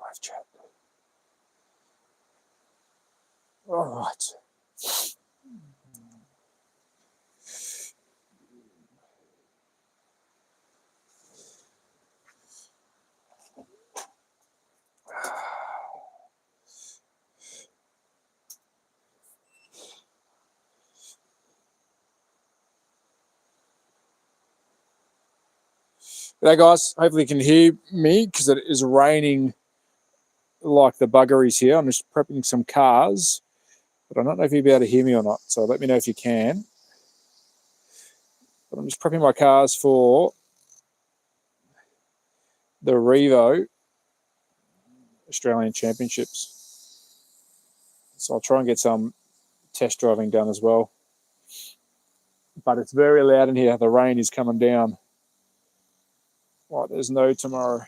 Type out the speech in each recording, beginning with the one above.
live chat. All right. G'day guys, hopefully you can hear me because it is raining like the buggeries here. I'm just prepping some cars, but I don't know if you'll be able to hear me or not, so let me know if you can. But I'm just prepping my cars for the Revo Australian Championships. So I'll try and get some test driving done as well. But it's very loud in here. The rain is coming down. Like there's no tomorrow.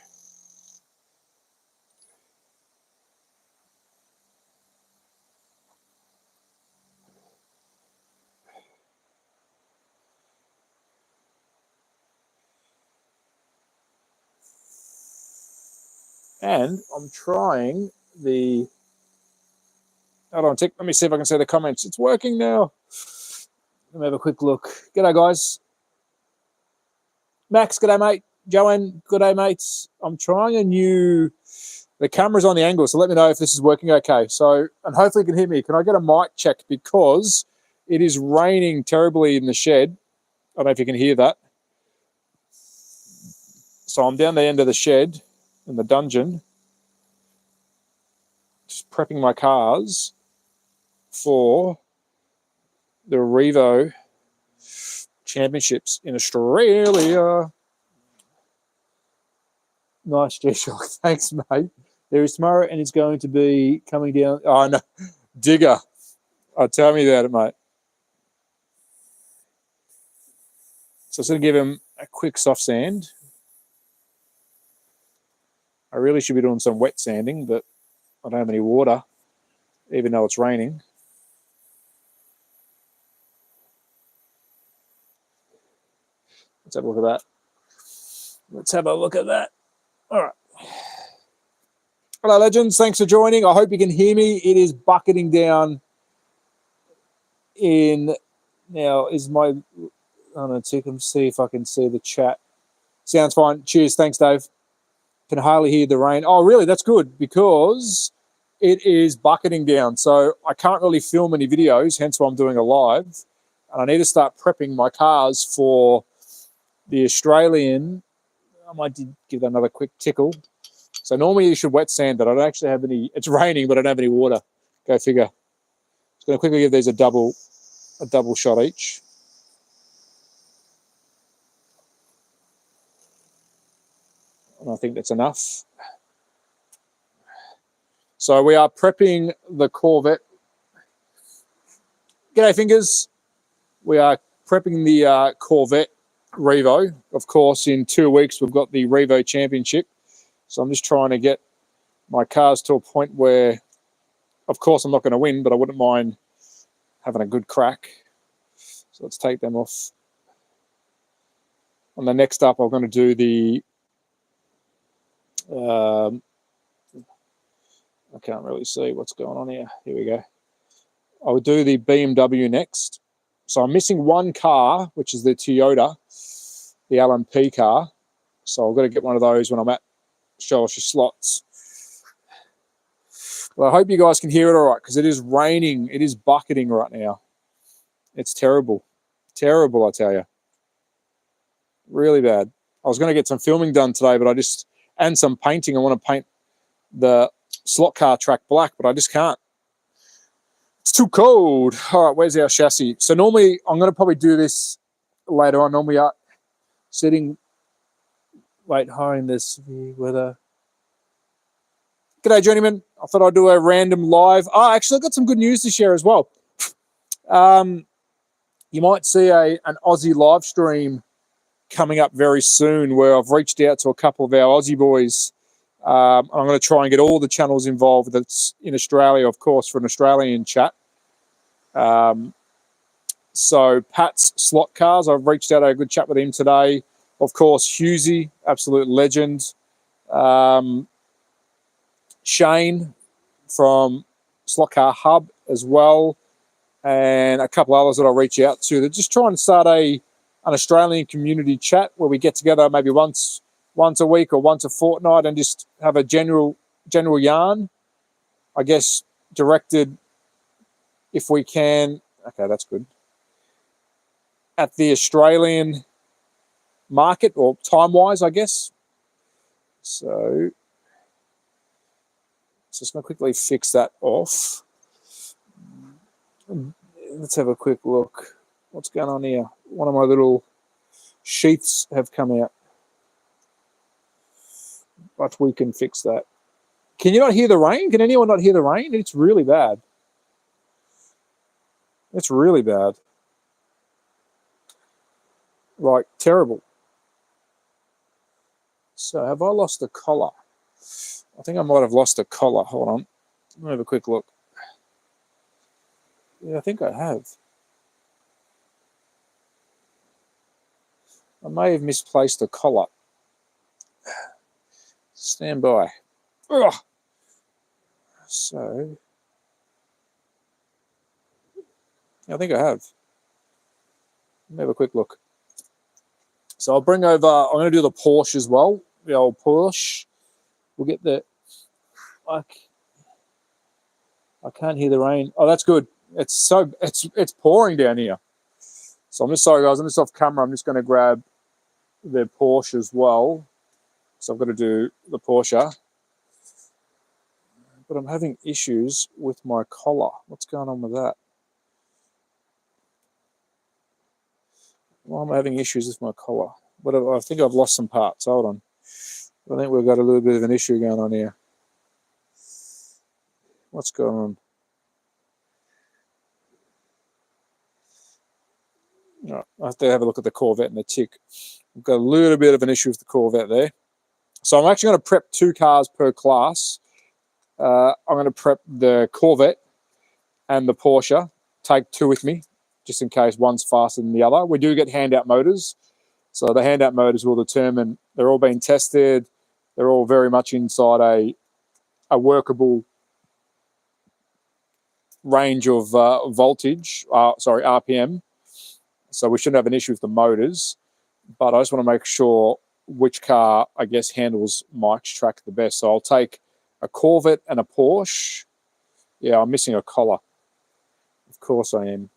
And I'm trying the... Hold on, let me see if I can see the comments. It's working now. Let me have a quick look. G'day, guys. Max, g'day, mate. Joanne, g'day, mates. I'm trying a new... The camera's on the angle, so let me know if this is working okay. So, and hopefully you can hear me. Can I get a mic check? Because it is raining terribly in the shed. I don't know if you can hear that. So I'm down the end of the shed in the dungeon, just prepping my cars for the Revo Championships in Australia. Nice, G-Shock. Thanks, mate. There is tomorrow, and it's going to be coming down. Oh, no. Digger. Oh, tell me about it, mate. So I'm going to give him a quick soft sand. I really should be doing some wet sanding, but I don't have any water, even though it's raining. Let's have a look at that. Let's have a look at that. All right. Hello, legends. Thanks for joining. I hope you can hear me. It is bucketing down in... Now, is my... I don't know, check and see if I can see the chat. Sounds fine. Cheers. Thanks, Dave. Can hardly hear the rain. Oh, really? That's good because it is bucketing down. So I can't really film any videos, hence why I'm doing a live. And I need to start prepping my cars for the Australian... I might give that another quick tickle. So normally you should wet sand, but I don't actually have any. It's raining, but I don't have any water. Go figure. Just going to quickly give these a double shot each. And I think that's enough. So we are prepping the Corvette. G'day, fingers. We are prepping the Corvette Revo. Of course, in 2 weeks, we've got the Revo Championship. So I'm just trying to get my cars to a point where, of course, I'm not going to win, but I wouldn't mind having a good crack. So let's take them off. And the next up, I'm going to do the... I can't really see what's going on here. Here we go. I'll do the BMW next. So I'm missing one car, which is the Toyota, the LMP car. So I've got to get one of those when I'm at show us your slots. Well, I hope you guys can hear it all right because it is raining. It is bucketing right now. It's terrible. Terrible, I tell you. Really bad. I was going to get some filming done today, but and some painting. I want to paint the slot car track black, but I just can't. It's too cold. All right, where's our chassis? So normally, I'm going to probably do this later on. Normally, sitting... Wait, hiring this weather. G'day, journeyman. I thought I'd do a random live. Oh, actually, I've got some good news to share as well. You might see an Aussie live stream coming up very soon where I've reached out to a couple of our Aussie boys. I'm going to try and get all the channels involved that's in Australia, of course, for an Australian chat. So Pat's Slot Cars, I've reached out, I had a good chat with him today. Of course, Husey, absolute legend. Shane from Slot Car Hub as well, and a couple others that I'll reach out to. They're just trying to start an Australian community chat where we get together maybe once a week or once a fortnight and just have a general yarn, I guess, directed, if we can. Okay, that's good. At the Australian market, or time-wise, I guess. So just going to quickly fix that off. Let's have a quick look. What's going on here? One of my little sheaths have come out. But we can fix that. Can you not hear the rain? Can anyone not hear the rain? It's really bad. It's really bad. Like, terrible. So have I lost the collar? I think I might have lost the collar. Hold on. Let me have a quick look. Yeah, I think I have. I may have misplaced the collar. Stand by. Ugh. So, I think I have. Let me have a quick look. So I'll bring over, I'm going to do the Porsche as well. The old Porsche. We'll get the, I can't hear the rain. Oh, that's good. It's pouring down here. So I'm just sorry, guys. I'm just off camera. I'm just going to grab the Porsche as well. So I've got to do the Porsche. But I'm having issues with my collar. What's going on with that? Why am I having issues with my collar? But I think I've lost some parts. Hold on. I think we've got a little bit of an issue going on here. What's going on? No, I have to have a look at the Corvette and the Tick. We've got a little bit of an issue with the Corvette there. So I'm actually going to prep 2 cars per class. I'm going to prep the Corvette and the Porsche. Take 2 with me, just in case one's faster than the other. We do get handout motors. So the handout motors will determine, they're all being tested. They're all very much inside a workable range of voltage, RPM. So we shouldn't have an issue with the motors. But I just want to make sure which car, I guess, handles Mike's track the best. So I'll take a Corvette and a Porsche. Yeah, I'm missing a collar. Of course I am.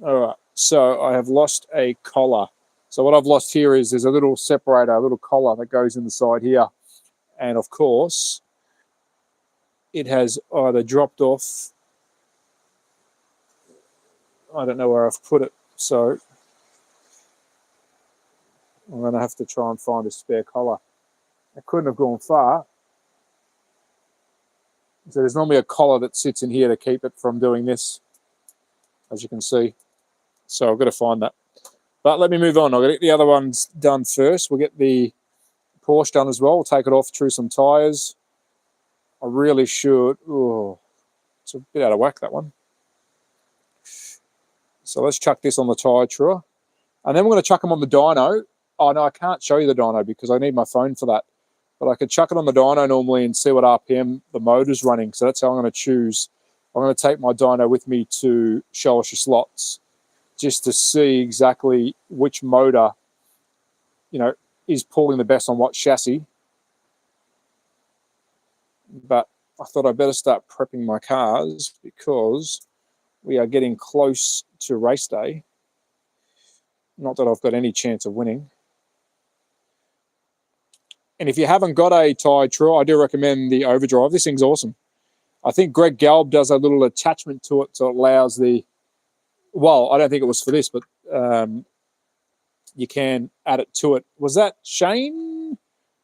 All right, so I have lost a collar. So what I've lost here is there's a little separator, a little collar that goes in the side here. And of course, it has either dropped off. I don't know where I've put it. So I'm going to have to try and find a spare collar. I couldn't have gone far. So there's normally a collar that sits in here to keep it from doing this, as you can see. So I've got to find that. But let me move on. I'll get the other ones done first. We'll get the Porsche done as well. We'll take it off through some tyres. I really should. Oh, it's a bit out of whack, that one. So let's chuck this on the tyre truer. And then we're going to chuck them on the dyno. Oh, no, I can't show you the dyno because I need my phone for that. But I could chuck it on the dyno normally and see what RPM the motor's running. So that's how I'm going to choose. I'm going to take my dyno with me to show us your slots just to see exactly which motor, is pulling the best on what chassis. But I thought I'd better start prepping my cars because we are getting close to race day. Not that I've got any chance of winning. And if you haven't got a tyre truer, I do recommend the Overdrive. This thing's awesome. I think Greg Galb does a little attachment to it so it allows the... Well, I don't think it was for this, but you can add it to it. Was that Shane?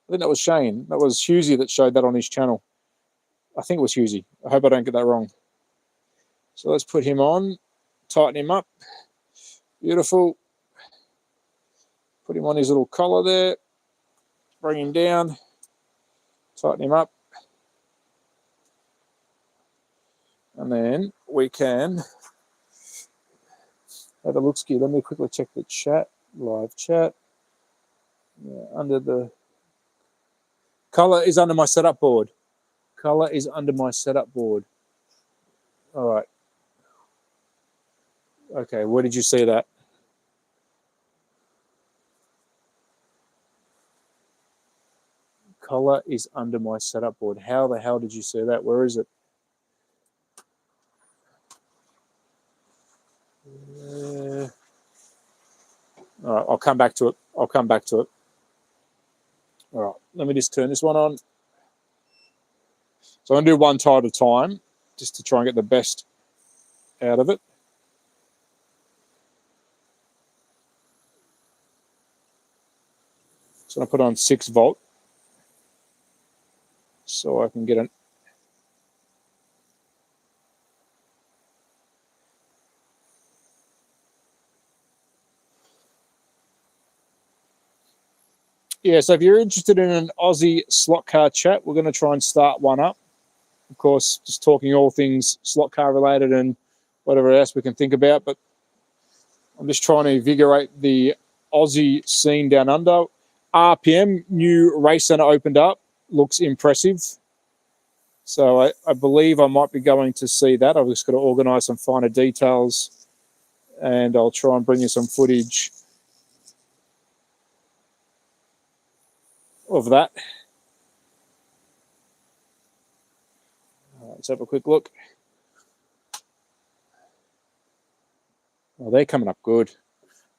I think that was Shane. That was Husey that showed that on his channel. I think it was Husey. I hope I don't get that wrong. So let's put him on, tighten him up. Beautiful. Put him on his little collar there. Bring him down. Tighten him up. And then we can have a look-ski. Let me quickly check the chat, live chat. Yeah, under the color is under my setup board. Color is under my setup board. All right. Okay, where did you see that? Color is under my setup board. How the hell did you see that? Where is it? All right, I'll come back to it. I'll come back to it. All right, let me just turn this one on. So I'm going to do one tie at a time just to try and get the best out of it. So I'm going to put on 6 volt so I can get an. Yeah, so if you're interested in an Aussie slot car chat, we're going to try and start one up. Of course, just talking all things slot car related and whatever else we can think about. But I'm just trying to invigorate the Aussie scene down under. RPM, new race centre opened up. Looks impressive. So I believe I might be going to see that. I've just got to organise some finer details and I'll try and bring you some footage of that. Let's have a quick look. Oh, they're coming up good.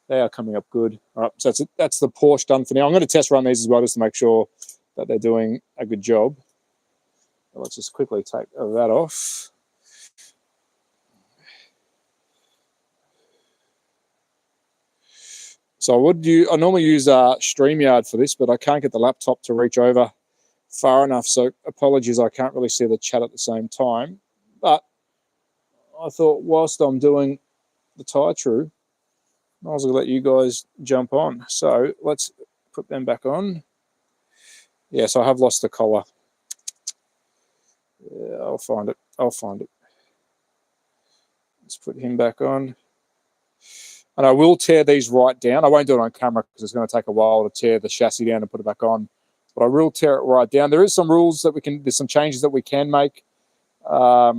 They are coming up good. All right, so that's the Porsche done for now. I'm going to test run these as well just to make sure that they're doing a good job. Let's just quickly take that off. So I normally use StreamYard for this, but I can't get the laptop to reach over far enough. So apologies, I can't really see the chat at the same time. But I thought whilst I'm doing the tie true, I was going to let you guys jump on. So let's put them back on. Yes, I have lost the collar. Yeah, I'll find it. I'll find it. Let's put him back on. And I will tear these right down. I won't do it on camera because it's going to take a while to tear the chassis down and put it back on. But I will tear it right down. There is some rules that there's some changes that we can make. I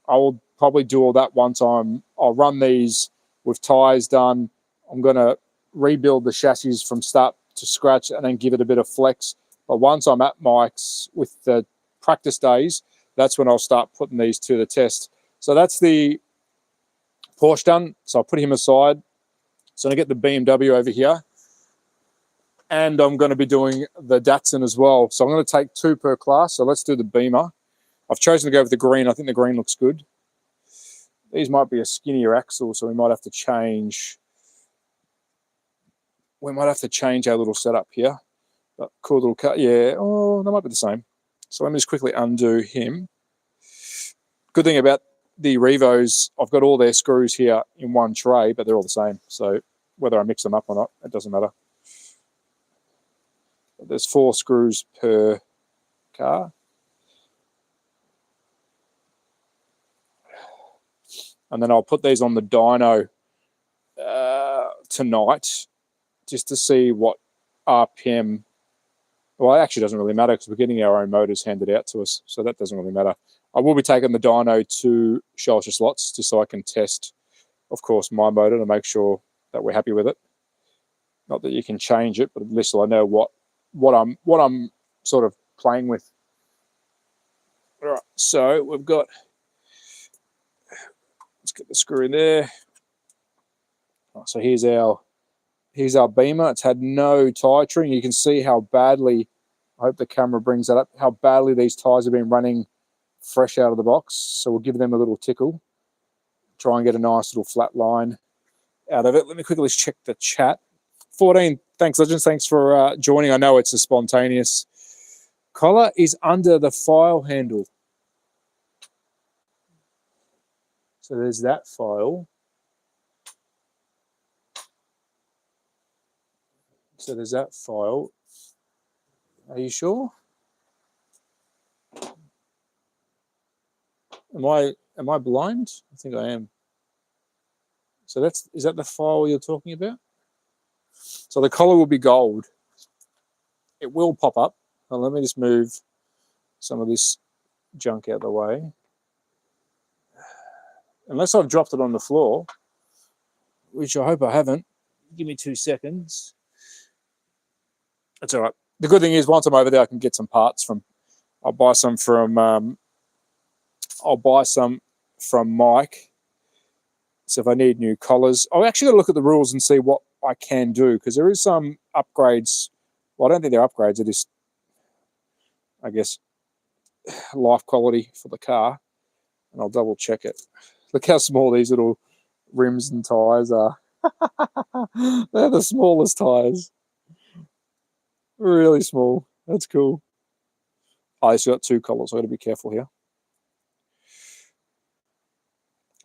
will probably do all that one time. I'll run these with tyres done. I'm going to rebuild the chassis from start to scratch and then give it a bit of flex. But once I'm at Mike's with the practice days, that's when I'll start putting these to the test. So that's the Porsche done. So I'll put him aside. So I get the BMW over here. And I'm going to be doing the Datsun as well. So I'm going to take 2 per class. So let's do the Beamer. I've chosen to go with the green. I think the green looks good. These might be a skinnier axle, so we might have to change. We might have to change our little setup here. But cool little cut. Yeah, oh, they might be the same. So let me just quickly undo him. Good thing about the Revos, I've got all their screws here in one tray, but they're all the same. So whether I mix them up or not, it doesn't matter. But there's 4 screws per car. And then I'll put these on the dyno tonight just to see what RPM. Well, it actually doesn't really matter because we're getting our own motors handed out to us, so that doesn't really matter. I will be taking the dyno to Shelter Slots just so I can test, of course, my motor to make sure that we're happy with it. Not that you can change it, but at least I know what I'm sort of playing with. All right, so we've got. Let's get the screw in there. So here's our Beamer. It's had no tie trimming. You can see how badly, I hope the camera brings that up, how badly these tyres have been running fresh out of the box. So we'll give them a little tickle. Try and get a nice little flat line out of it. Let me quickly check the chat. 14, thanks, Legends. Thanks for joining. I know it's a spontaneous. Collar is under the file handle. So there's that file. So there's that file. Are you sure? Am I blind? I think I am. So is that the file you're talking about? So the collar will be gold. It will pop up. Now let me just move some of this junk out of the way. Unless I've dropped it on the floor, which I hope I haven't. Give me 2 seconds. That's all right. The good thing is, once I'm over there, I can get some parts from. I'll buy some from Mike. So if I need new collars, I've actually got to look at the rules and see what I can do, because there is some upgrades. Well, I don't think they're upgrades. It is, I guess, life quality for the car. And I'll double check it. Look how small these little rims and tyres are. They're the smallest tyres. Really small. That's cool. I just got 2 collars. I've got to be careful here.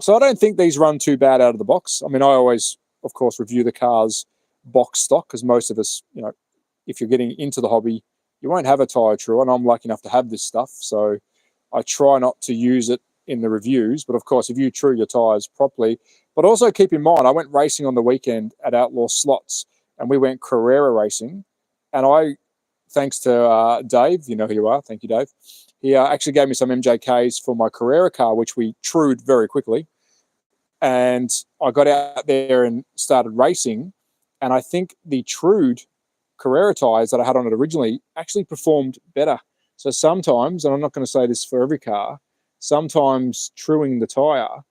So I don't think these run too bad out of the box. I mean, I always, of course, review the car's box stock, because most of us, you know, if you're getting into the hobby, you won't have a tyre true, and I'm lucky enough to have this stuff. So I try not to use it in the reviews. But of course, if you true your tyres properly, but also keep in mind, I went racing on the weekend at Outlaw Slots, and we went Carrera racing. And I, thanks to Dave, you know who you are. Thank you, Dave. He actually gave me some MJKs for my Carrera car, which we trued very quickly. And I got out there and started racing. And I think the trued Carrera tyres that I had on it originally actually performed better. So sometimes, and I'm not going to say this for every car, sometimes truing the tyre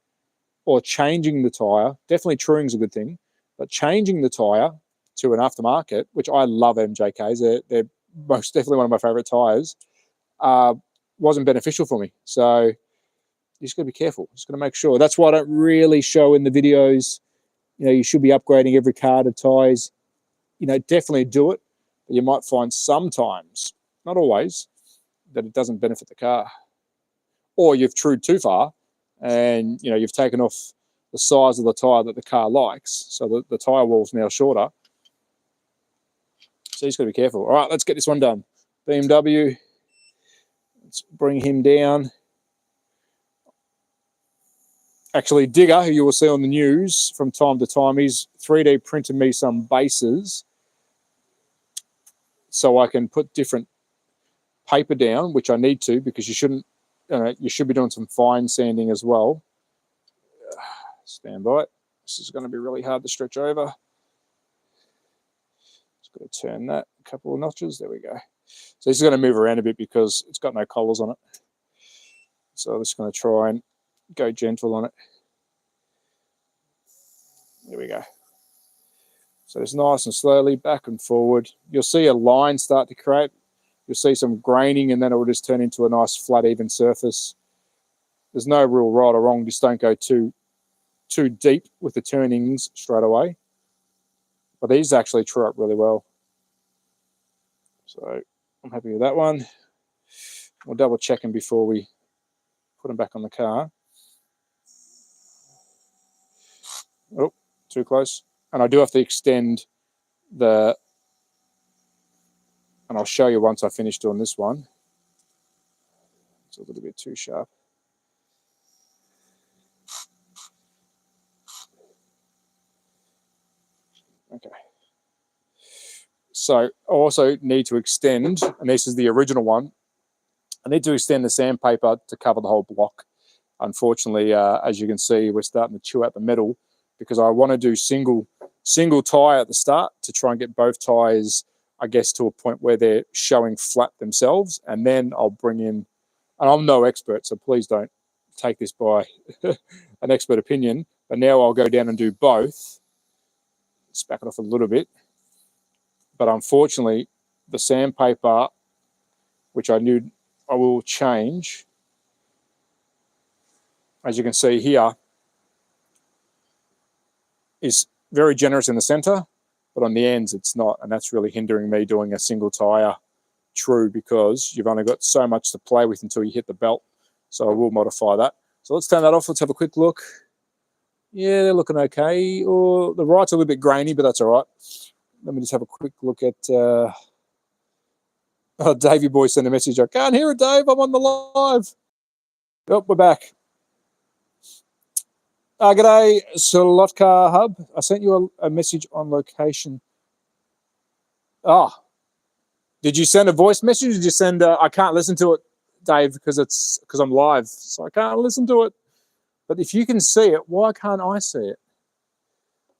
or changing the tyre, definitely truing is a good thing, but changing the tyre to an aftermarket, which I love MJKs, they're most definitely one of my favourite tyres, wasn't beneficial for me. So you just got to be careful. Just got to make sure. That's why I don't really show in the videos. You know, you should be upgrading every car to tyres. You know, definitely do it. But you might find sometimes, not always, that it doesn't benefit the car. Or you've trued too far and, you know, you've taken off the size of the tyre that the car likes. So the tyre wall's now shorter. So you just got to be careful. All right, let's get this one done. BMW. Let's bring him down. Actually, Digger, who you will see on the news from time to time, he's 3D printed me some bases so I can put different paper down, which I need to, because you shouldn't. You should be doing some fine sanding as well. Stand by. This is going to be really hard to stretch over. Just got to turn that a couple of notches. There we go. So this is going to move around a bit because it's got no collars on it. So I'm just going to try and go gentle on it. There we go. So it's nice and slowly back and forward. You'll see a line start to create. You'll see some graining, and then it will just turn into a nice flat, even surface. There's no real right or wrong. Just don't go too deep with the turnings straight away. But these actually true up really well. So I'm happy with that one. We'll double check them before we put them back on the car. Oh, too close. And I do have to extend the, and I'll show you once I finish doing this one. It's a little bit too sharp. Okay. So I also need to extend, and this is the original one, I need to extend the sandpaper to cover the whole block. Unfortunately, as you can see, we're starting to chew out the metal because I want to do single tyre at the start to try and get both tyres, I guess, to a point where they're showing flat themselves. And then I'll bring in, and I'm no expert, so please don't take this by an expert opinion, but now I'll go down and do both. Let's back it off a little bit. But unfortunately, the sandpaper, which I knew I will change, as you can see here, is very generous in the center, but on the ends it's not, and that's really hindering me doing a single tire true because you've only got so much to play with until you hit the belt. So I will modify that. So let's turn that off. Let's have a quick look. Yeah, they're looking okay. Or the right's a little bit grainy, but that's all right. Let me just have a quick look at... Oh, Davey boy sent a message. I can't hear it, Dave. I'm on the live. Oh, we're back. G'day, Slotcar Hub. I sent you a message on location. Ah, did you send a voice message? Or did you send? I can't listen to it Dave, because I'm live, so I can't listen to it. But if you can see it, why can't I see it?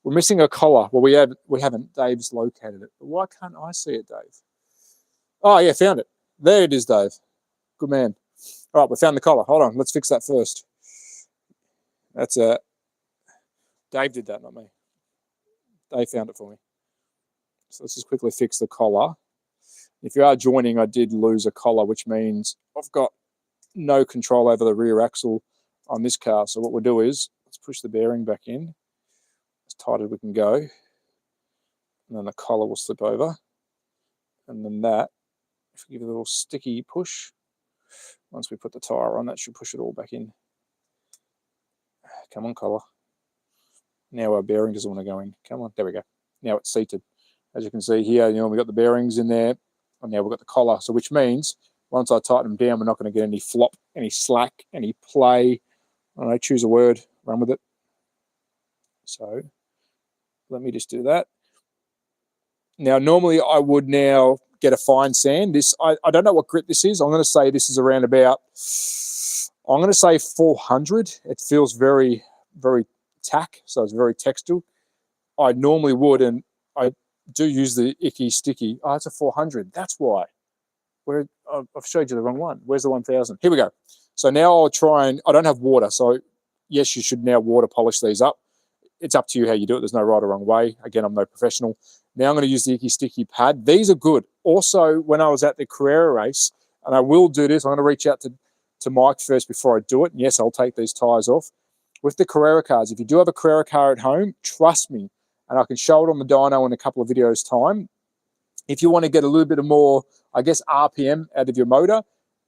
We're missing a collar. Well, we haven't. Dave's located it. But why can't I see it, Dave? Oh, yeah, found it. There it is, Dave. Good man. All right, we found the collar. Hold on. Let's fix that first. That's Dave did that, not me. Dave found it for me. So let's just quickly fix the collar. If you are joining, I did lose a collar, which means I've got no control over the rear axle on this car. So what we'll do is, let's push the bearing back in as tight as we can go. And then the collar will slip over. And then that, if we give it a little sticky push, once we put the tyre on, that should push it all back in. Come on, collar. Now our bearing doesn't want to go in. Come on, there we go. Now it's seated. As you can see here, we've got the bearings in there, and now we've got the collar. So which means once I tighten them down, we're not going to get any flop, any slack, any play. I don't know, choose a word, run with it. So let me just do that. Now, normally I would now get a fine sand. I don't know what grit this is. I'm going to say this is around about, I'm going to say 400. It feels very, very tack, so it's very textured. I normally would, and I do use the icky sticky. Oh, it's a 400. That's why. I've showed you the wrong one. Where's the 1000? Here we go. So now I'll try and, I don't have water, so yes, you should now water polish these up. It's up to you how you do it. There's no right or wrong way. Again, I'm no professional. Now I'm going to use the icky sticky pad. These are good. Also, when I was at the Carrera race, and I will do this, I'm going to reach out to Mike first before I do it. And yes, I'll take these tyres off. With the Carrera cars, if you do have a Carrera car at home, trust me, and I can show it on the dyno in a couple of videos' time. If you want to get a little bit of more, I guess, RPM out of your motor,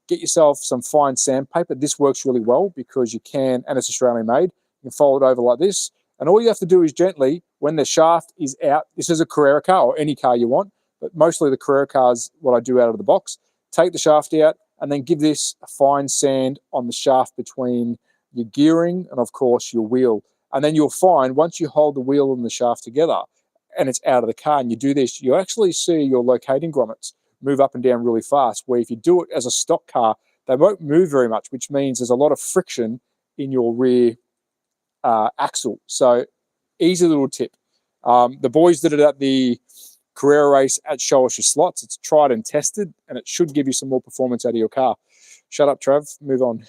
get yourself some fine sandpaper. This works really well because you can, and it's Australian made, you can fold it over like this. And all you have to do is gently, when the shaft is out, this is a Carrera car or any car you want, but mostly the Carrera cars, what I do out of the box, take the shaft out and then give this a fine sand on the shaft between your gearing and, of course, your wheel. And then you'll find once you hold the wheel and the shaft together and it's out of the car and you do this, you actually see your locating grommets move up and down really fast, where if you do it as a stock car, they won't move very much, which means there's a lot of friction in your rear axle. So easy little tip. The boys did it at the Carrera race at Show Us Your Slots. It's tried and tested, and it should give you some more performance out of your car. Shut up, Trav. Move on.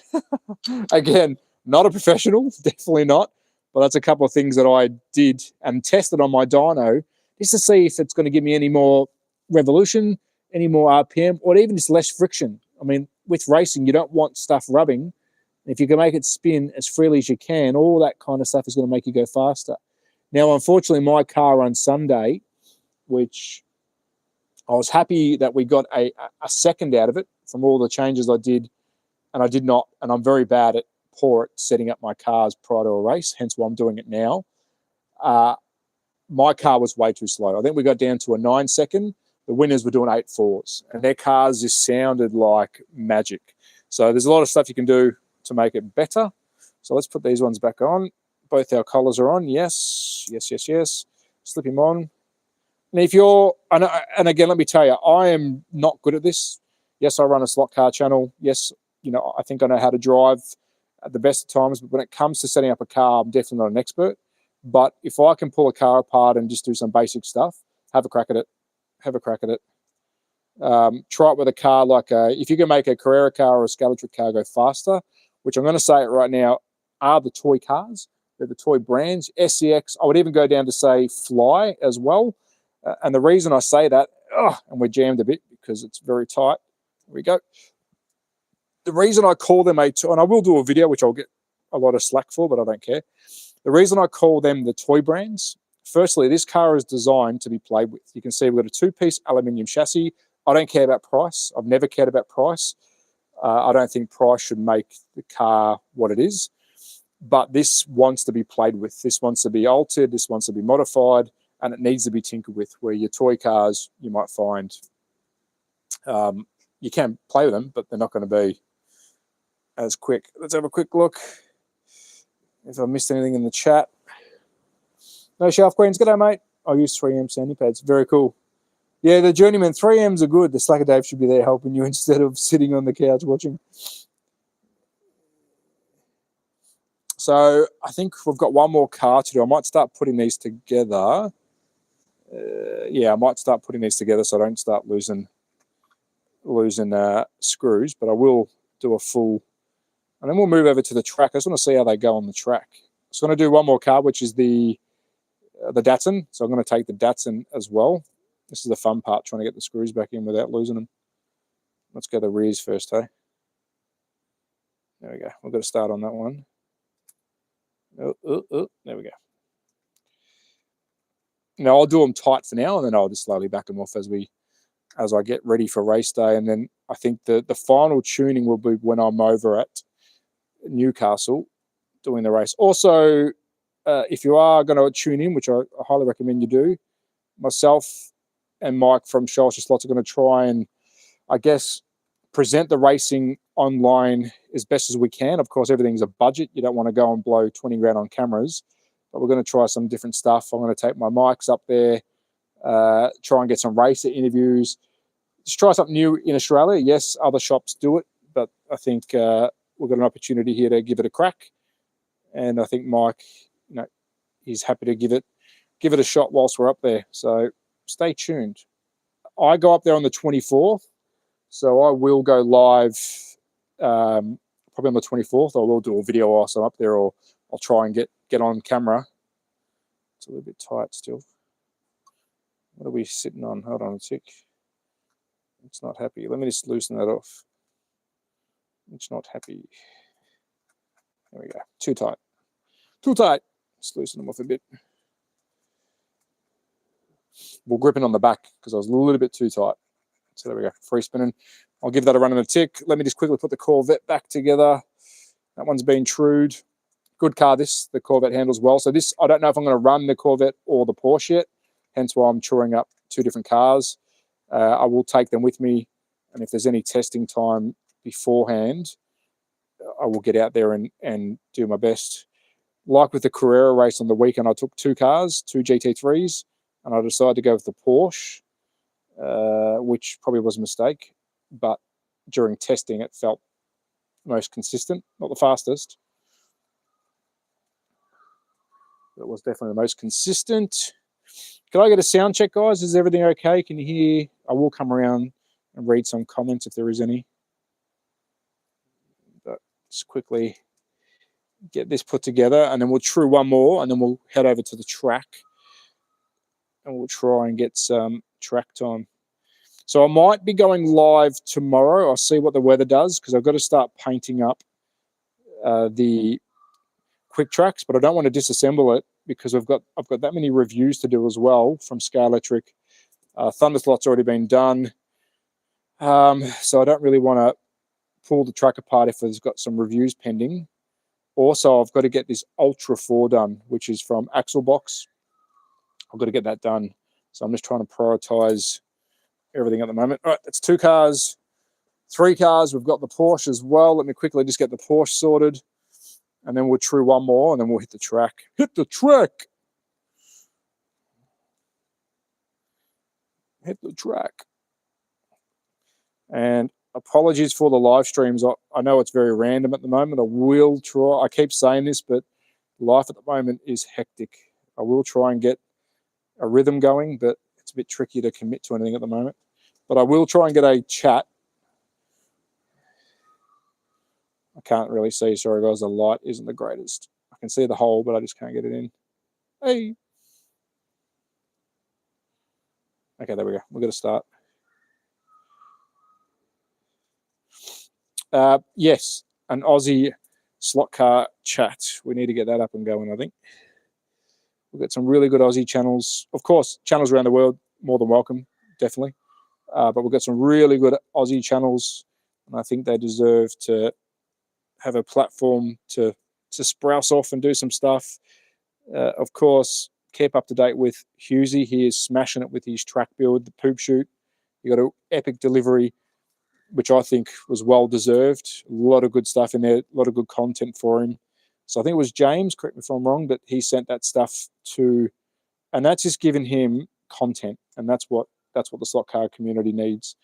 Again, not a professional, definitely not. But that's a couple of things that I did and tested on my dyno just to see if it's going to give me any more revolution, any more RPM, or even just less friction. I mean, with racing, you don't want stuff rubbing. If you can make it spin as freely as you can, all that kind of stuff is going to make you go faster. Now, unfortunately, my car on Sunday, which I was happy that we got a second out of it from all the changes I did, and I did not, and I'm very bad at poor at setting up my cars prior to a race, hence why I'm doing it now. My car was way too slow. I think we got down to a 9-second. The winners were doing 8.4s, and their cars just sounded like magic. So there's a lot of stuff you can do to make it better. So let's put these ones back on. Both our collars are on. Yes, yes, yes, yes. Slip him on. And if you're, and again, let me tell you, I am not good at this. Yes, I run a slot car channel. Yes, I think I know how to drive at the best of times. But when it comes to setting up a car, I'm definitely not an expert. But if I can pull a car apart and just do some basic stuff, have a crack at it. Have a crack at it. Try it with a car like if you can make a Carrera car or a Scalatric car go faster, which I'm going to say it right now, are the toy cars. They're the toy brands. SCX, I would even go down to say Fly as well. And the reason I say that, and we're jammed a bit because it's very tight. Here we go. The reason I call them and I will do a video, which I'll get a lot of slack for, but I don't care. The reason I call them the toy brands, firstly, this car is designed to be played with. You can see we've got a 2-piece aluminium chassis. I don't care about price. I've never cared about price. I don't think price should make the car what it is. But this wants to be played with. This wants to be altered. This wants to be modified. And it needs to be tinkered with, where your toy cars, you might find you can play with them, but they're not going to be as quick. Let's have a quick look. If I missed anything in the chat. No shaft queens. G'day, mate. I use 3M sanding pads. Very cool. Yeah, the journeyman 3Ms are good. The Slacker Dave should be there helping you instead of sitting on the couch watching. So I think we've got one more car to do. I might start putting these together. Yeah, I might start putting these together so I don't start losing screws, but I will do a full, and then we'll move over to the track. I just want to see how they go on the track. So I'm going to do one more car, which is the Datsun. So I'm going to take the Datsun as well. This is the fun part, trying to get the screws back in without losing them. Let's go the rears first, hey? There we go. We've got to start on that one. There we go. Now I'll do them tight for now, and then I'll just slowly back them off as I get ready for race day. And then I think the final tuning will be when I'm over at Newcastle doing the race. Also, if you are going to tune in, which I highly recommend you do, myself and Mike from Shoals Slots are going to try and, I guess, present the racing online as best as we can. Of course, everything's a budget. You don't want to go and blow 20 grand on cameras, but we're going to try some different stuff. I'm going to take my mics up there, try and get some racer interviews, just try something new in Australia. Yes, other shops do it, but I think we've got an opportunity here to give it a crack. And I think Mike, he's happy to give it a shot whilst we're up there. So stay tuned. I go up there on the 24th. So I will go live probably on the 24th. I will do a video whilst I'm up there, or I'll try and get on camera. It's a little bit tight still. What are we sitting on? Hold on a tick. It's not happy. Let me just loosen that off. It's not happy. There we go. Too tight. Too tight. Let's loosen them off a bit. We're gripping on the back because I was a little bit too tight. So there we go, free spinning. I'll give that a run and a tick. Let me just quickly put the Corvette back together. That one's been trued. Good car, the Corvette handles well. So this, I don't know if I'm going to run the Corvette or the Porsche yet, hence why I'm touring up two different cars. I will take them with me, and if there's any testing time beforehand, I will get out there and do my best. Like with the Carrera race on the weekend, I took two cars, two GT3s, and I decided to go with the Porsche. Which probably was a mistake, but during testing it felt most consistent, not the fastest, but it was definitely the most consistent. Can I get a sound check, guys? Is everything okay? Can you hear? I will come around and read some comments if there is any, but just quickly get this put together, and then we'll true one more, and then we'll head over to the track and we'll try and get some track time. So I might be going live tomorrow. I'll see what the weather does, because I've got to start painting up the quick tracks, but I don't want to disassemble it because I've got that many reviews to do as well from Sky Electric. Thunderslot's already been done, so I don't really want to pull the track apart if it's got some reviews pending. Also, I've got to get this Ultra 4 done, which is from Axlebox. I've got to get that done, so I'm just trying to prioritize everything at the moment. All right, that's two cars, three cars. We've got the Porsche as well. Let me quickly just get the Porsche sorted, and then we'll true one more, and then we'll hit the track. Hit the track. Hit the track. And apologies for the live streams. I know it's very random at the moment. I will try. I keep saying this, but life at the moment is hectic. I will try and get a rhythm going, but it's a bit tricky to commit to anything at the moment. But I will try and get a chat. I can't really see. Sorry, guys. The light isn't the greatest. I can see the hole, but I just can't get it in. Hey. Okay, there we go. We're going to start. Yes, an Aussie slot car chat. We need to get that up and going, I think. We've got some really good Aussie channels. Of course, channels around the world, more than welcome, definitely. But we've got some really good Aussie channels, and I think they deserve to have a platform to sprouse off and do some stuff. Of course, keep up to date with Husey. He is smashing it with his track build, the poop shoot. He got an epic delivery, which I think was well-deserved. A lot of good stuff in there, a lot of good content for him. So I think it was James, correct me if I'm wrong, but he sent that stuff to, and that's just given him content, and that's what that's what the slot car community needs,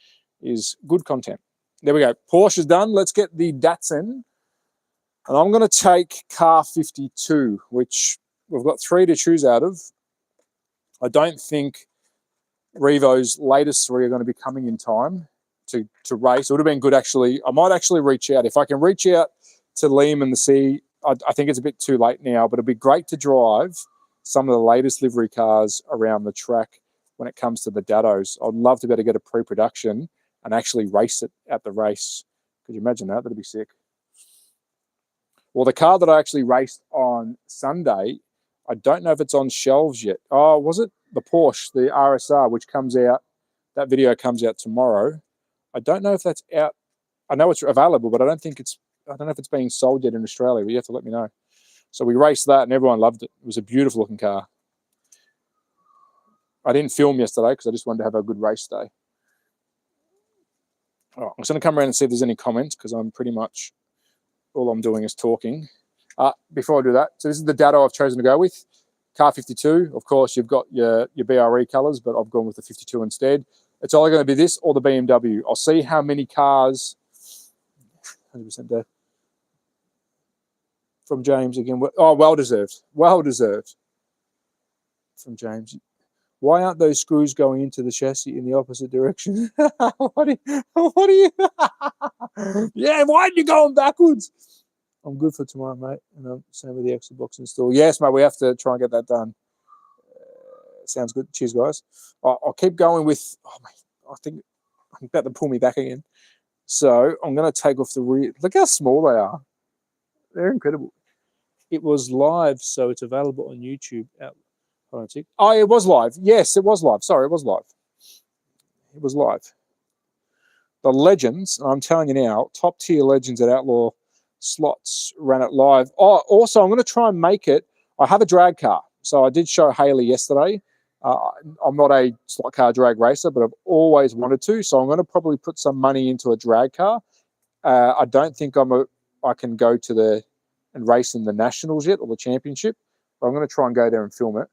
is good content. There we go. Porsche is done. Let's get the Datsun. And I'm going to take car 52, which we've got 3 to choose out of. I don't think Revo's latest 3 are going to be coming in time to race. It would have been good, actually. I might actually reach out. If I can reach out to Liam and the C, I think it's a bit too late now, but it'd be great to drive some of the latest livery cars around the track when it comes to the Datos. I'd love to be able to get a pre-production and actually race it at the race. Could you imagine that? That'd be sick. Well, the car that I actually raced on Sunday, I don't know if it's on shelves yet. Oh, was it? The Porsche, the RSR, which comes out, that video comes out tomorrow. I don't know if that's out. I know it's available, but I don't know if it's being sold yet in Australia, but you have to let me know. So we raced that and everyone loved it. It was a beautiful looking car. I didn't film yesterday because I just wanted to have a good race day. All right, I'm just going to come around and see if there's any comments because I'm pretty much, all I'm doing is talking. Before I do that, so this is the Datto I've chosen to go with. Car 52, of course, you've got your BRE colours, but I've gone with the 52 instead. It's either going to be this or the BMW. I'll see how many cars, 100% there. From James again. Oh, well-deserved. Well-deserved. From James. Why aren't those screws going into the chassis in the opposite direction? What are you? Yeah, why aren't you going backwards? I'm good for tomorrow, mate. And I'm same with the extra box install. Yes, mate, we have to try and get that done. Sounds good. Cheers, guys. I'll keep going with, mate, I think I'm about to pull me back again. So I'm going to take off the rear. Look how small they are. They're incredible. It was live, so it's available on YouTube. Hold on a sec. Oh, it was live. Yes, it was live. Sorry, it was live. It was live. The legends, I'm telling you now, top tier legends at Outlaw Slots ran it live. Oh, also, I'm going to try and make it. I have a drag car. So I did show Haley yesterday. I'm not a slot car drag racer, but I've always wanted to. So I'm going to probably put some money into a drag car. I don't think I can go to and race in the nationals yet or the championship. But I'm going to try and go there and film it.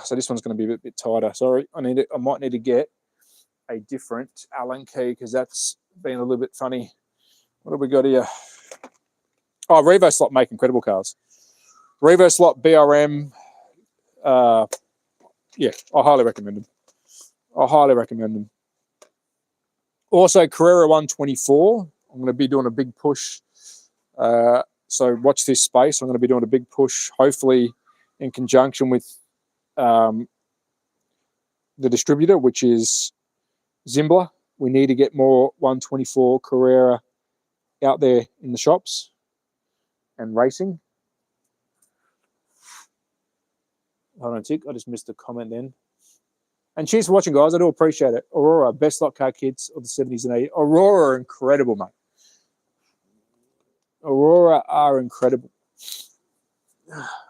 So this one's going to be a bit tighter. Sorry, I might need to get a different Allen key because that's been a little bit funny. What have we got here? Oh, Revo Slot make incredible cars. Revo Slot BRM. Yeah, I highly recommend them. I highly recommend them. Also, Carrera 124. I'm going to be doing a big push. So watch this space. I'm going to be doing a big push, hopefully in conjunction with the distributor, which is Zimbler. We need to get more 124 Carrera out there in the shops and racing. Hold on a tick. I just missed a comment then. And cheers for watching, guys. I do appreciate it. Aurora, best slot car kids of the 70s and 80s. Aurora are incredible, mate. Aurora are incredible.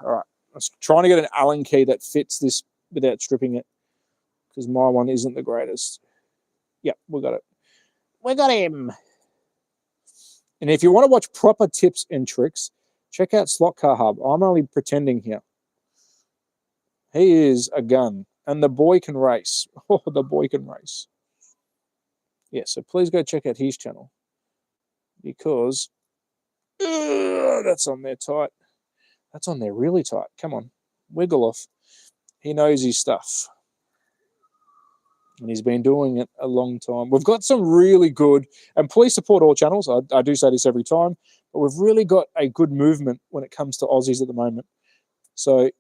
All right. I was trying to get an Allen key that fits this without stripping it because my one isn't the greatest. Yep, we got it. We got him. And if you want to watch proper tips and tricks, check out Slot Car Hub. I'm only pretending here. He is a gun. And the boy can race. Oh, the boy can race. Yeah, so please go check out his channel. Because that's on there tight. That's on there really tight. Come on. Wiggle off. He knows his stuff. And he's been doing it a long time. We've got some really good, and please support all channels. I do say this every time, but we've really got a good movement when it comes to Aussies at the moment. So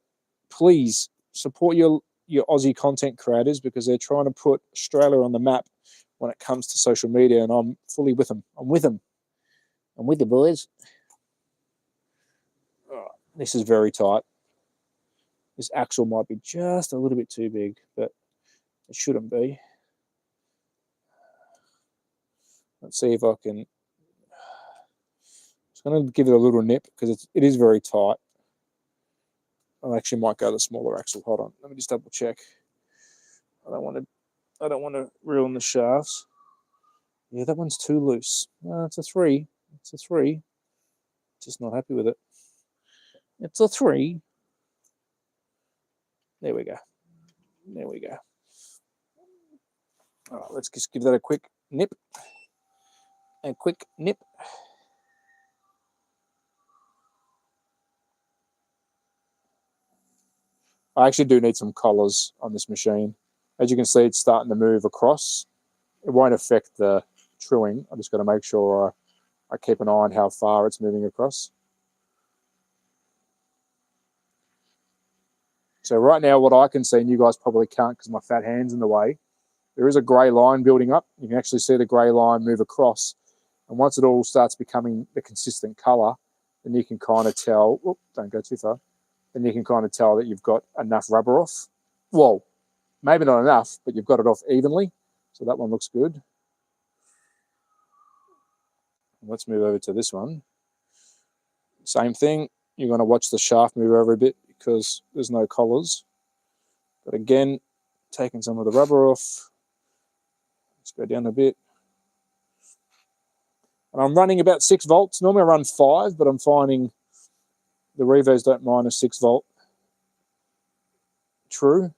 please support your Aussie content creators because they're trying to put Australia on the map when it comes to social media, and I'm fully with them. I'm with them. I'm with you, boys. Oh, this is very tight. This axle might be just a little bit too big, but it shouldn't be. Let's see if I can. Just going to give it a little nip because it is very tight. I actually might go the smaller axle. Hold on, let me just double check. I don't want to ruin the shafts. Yeah, that one's too loose. No, it's a 3. It's a 3. Just not happy with it. It's a 3. There we go. There we go. All right, let's just give that a quick nip. A quick nip. I actually do need some collars on this machine. As you can see, it's starting to move across. It won't affect the trilling. I just got to make sure I keep an eye on how far it's moving across. So right now, what I can see, and you guys probably can't because my fat hand's in the way, there is a grey line building up. You can actually see the grey line move across. And once it all starts becoming the consistent colour, then you can kind of tell, whoop, don't go too far, then you can kind of tell that you've got enough rubber off. Well, maybe not enough, but you've got it off evenly. So that one looks good. Let's move over to this one. Same thing. You're going to watch the shaft move over a bit because there's no collars. But again, taking some of the rubber off. Let's go down a bit. And I'm running about 6 volts. Normally I run 5, but I'm finding the revos don't mind a 6 volt. True.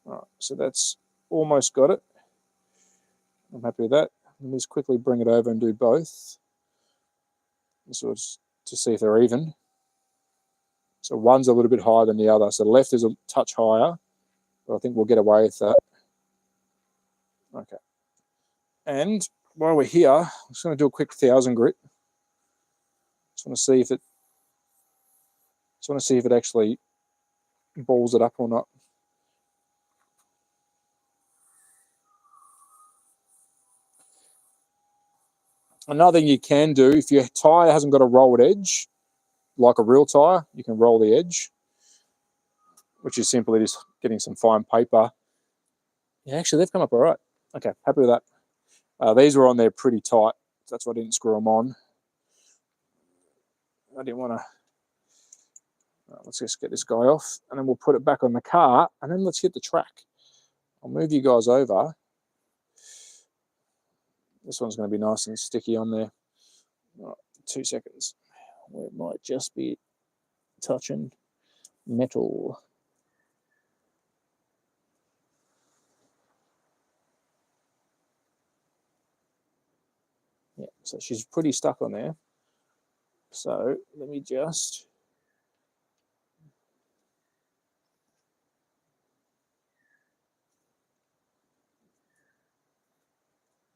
All right, so that's almost got it. I'm happy with that. Let me just quickly bring it over and do both. This was to see if they're even. So one's a little bit higher than the other. So the left is a touch higher, but I think we'll get away with that. Okay. And while we're here, I'm just going to do a quick 1000 grit. Just want to see if it actually balls it up or not. Another thing you can do, if your tyre hasn't got a rolled edge, like a real tyre, you can roll the edge, which is simply just getting some fine paper. Yeah, actually, they've come up all right. Okay, happy with that. These were on there pretty tight. So that's why I didn't screw them on. I didn't want to... let's just get this guy off, and then we'll put it back on the car, and then let's hit the track. I'll move you guys over. This one's going to be nice and sticky on there. All right, 2 seconds. It might just be touching metal. Yeah, so she's pretty stuck on there. So let me just...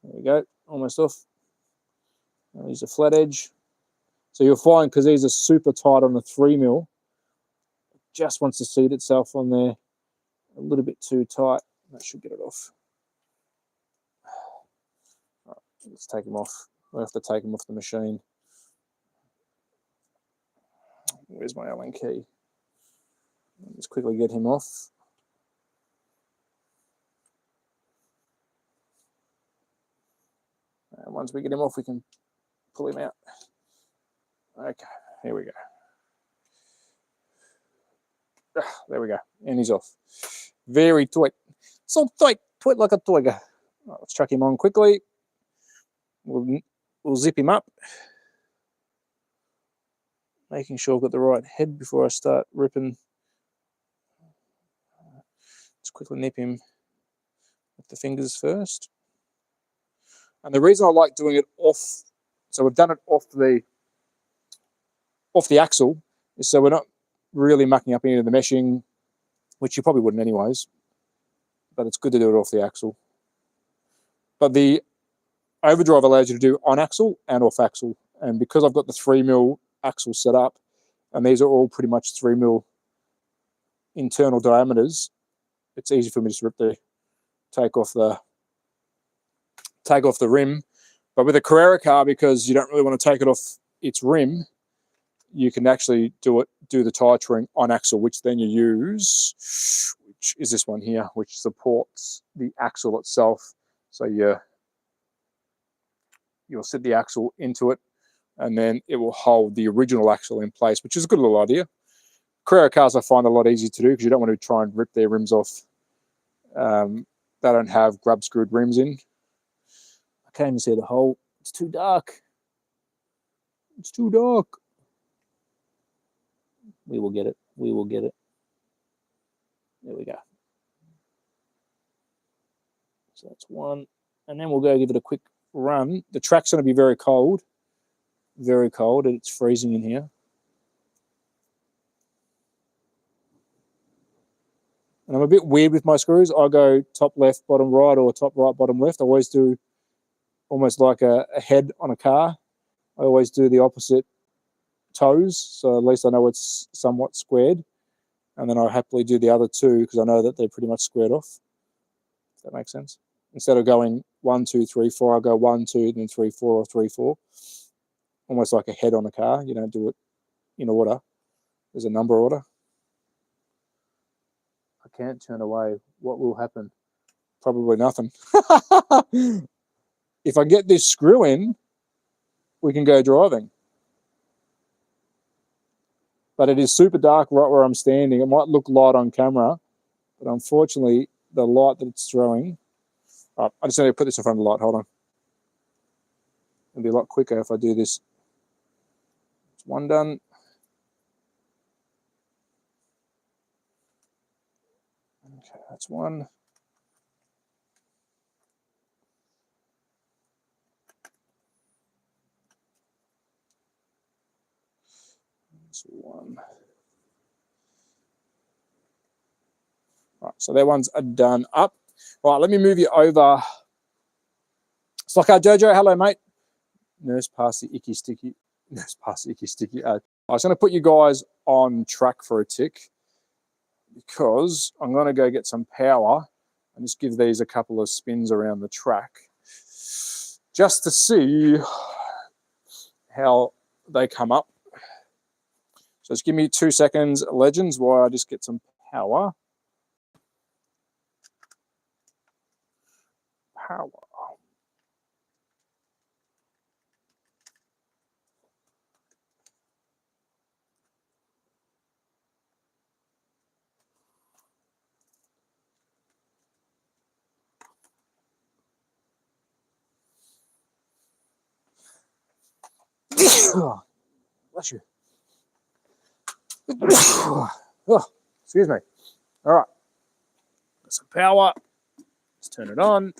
There we go, almost off. I'll use a flat edge. So you'll find, because these are super tight on the 3mm, it just wants to seat itself on there a little bit too tight. That should get it off. All right, let's take them off. We'll have to take them off the machine. Where's my Allen key? Let's quickly get him off. And once we get him off, we can pull him out. Okay, here we go. There we go, and he's off. Very tight. So tight like a tiger. Right, let's chuck him on quickly. We'll zip him up. Making sure I've got the right head before I start ripping. Let's quickly nip him with the fingers first. And the reason I like doing it off, so we've done it off the axle, is so we're not really mucking up any of the meshing, which you probably wouldn't anyways, but it's good to do it off the axle. But the overdrive allows you to do on axle and off axle, and because I've got the 3mm axle set up, and these are all pretty much 3mm internal diameters, it's easy for me to just take off the rim. But with a Carrera car, because you don't really want to take it off its rim, you can actually do the tire treading on axle, which then you use, which is this one here, which supports the axle itself. So you'll sit the axle into it, and then it will hold the original axle in place, which is a good little idea. Carrera cars I find a lot easier to do because you don't want to try and rip their rims off. They don't have grub screwed rims in. I can't even see the hole. It's too dark. It's too dark. We will get it. We will get it. There we go. So that's one. And then we'll go give it a quick run. The track's going to be very cold. Very cold. It's freezing in here. And I'm a bit weird with my screws. I go top left, bottom right, or top right, bottom left. I always do almost like a head on a car. I always do the opposite toes, so at least I know it's somewhat squared. And then I happily do the other two because I know that they're pretty much squared off. If that makes sense. Instead of going 1, 2, 3, 4, I go 1, 2, then 3, 4, or 3, 4. Almost like a head on a car. You don't do it in order. There's a number order. I can't turn away. What will happen? Probably nothing. If I get this screw in, we can go driving. But it is super dark right where I'm standing. It might look light on camera, but unfortunately, the light that it's throwing... Oh, I just need to put this in front of the light. Hold on. It'll be a lot quicker if I do this. It's one done. Okay, that's one. That's one. Right, so their ones are done up. Right, let me move you over. Slockart Jojo, hello, mate. Nurse past the icky sticky. Nurse past the icky sticky. I was going to put you guys on track for a tick because I'm going to go get some power and just give these a couple of spins around the track just to see how they come up. So just give me 2 seconds, legends, while I just get some power. Power. Bless you. Oh, excuse me. All right. Got some power. Let's turn it on.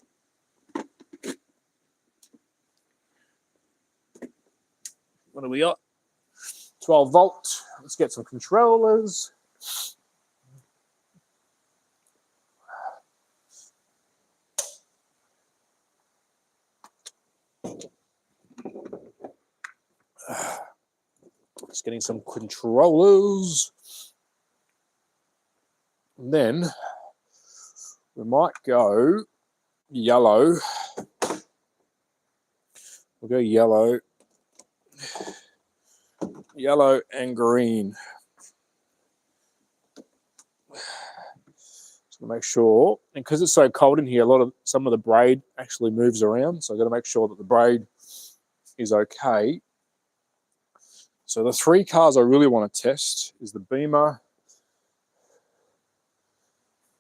What do we got? 12 volt. Let's get some controllers. Just getting some controllers. And then we might go yellow. We'll go yellow. Yellow and green. So make sure, and because it's so cold in here, some of the braid actually moves around. So I've got to make sure that the braid is okay. So the 3 cars I really want to test is the Beamer.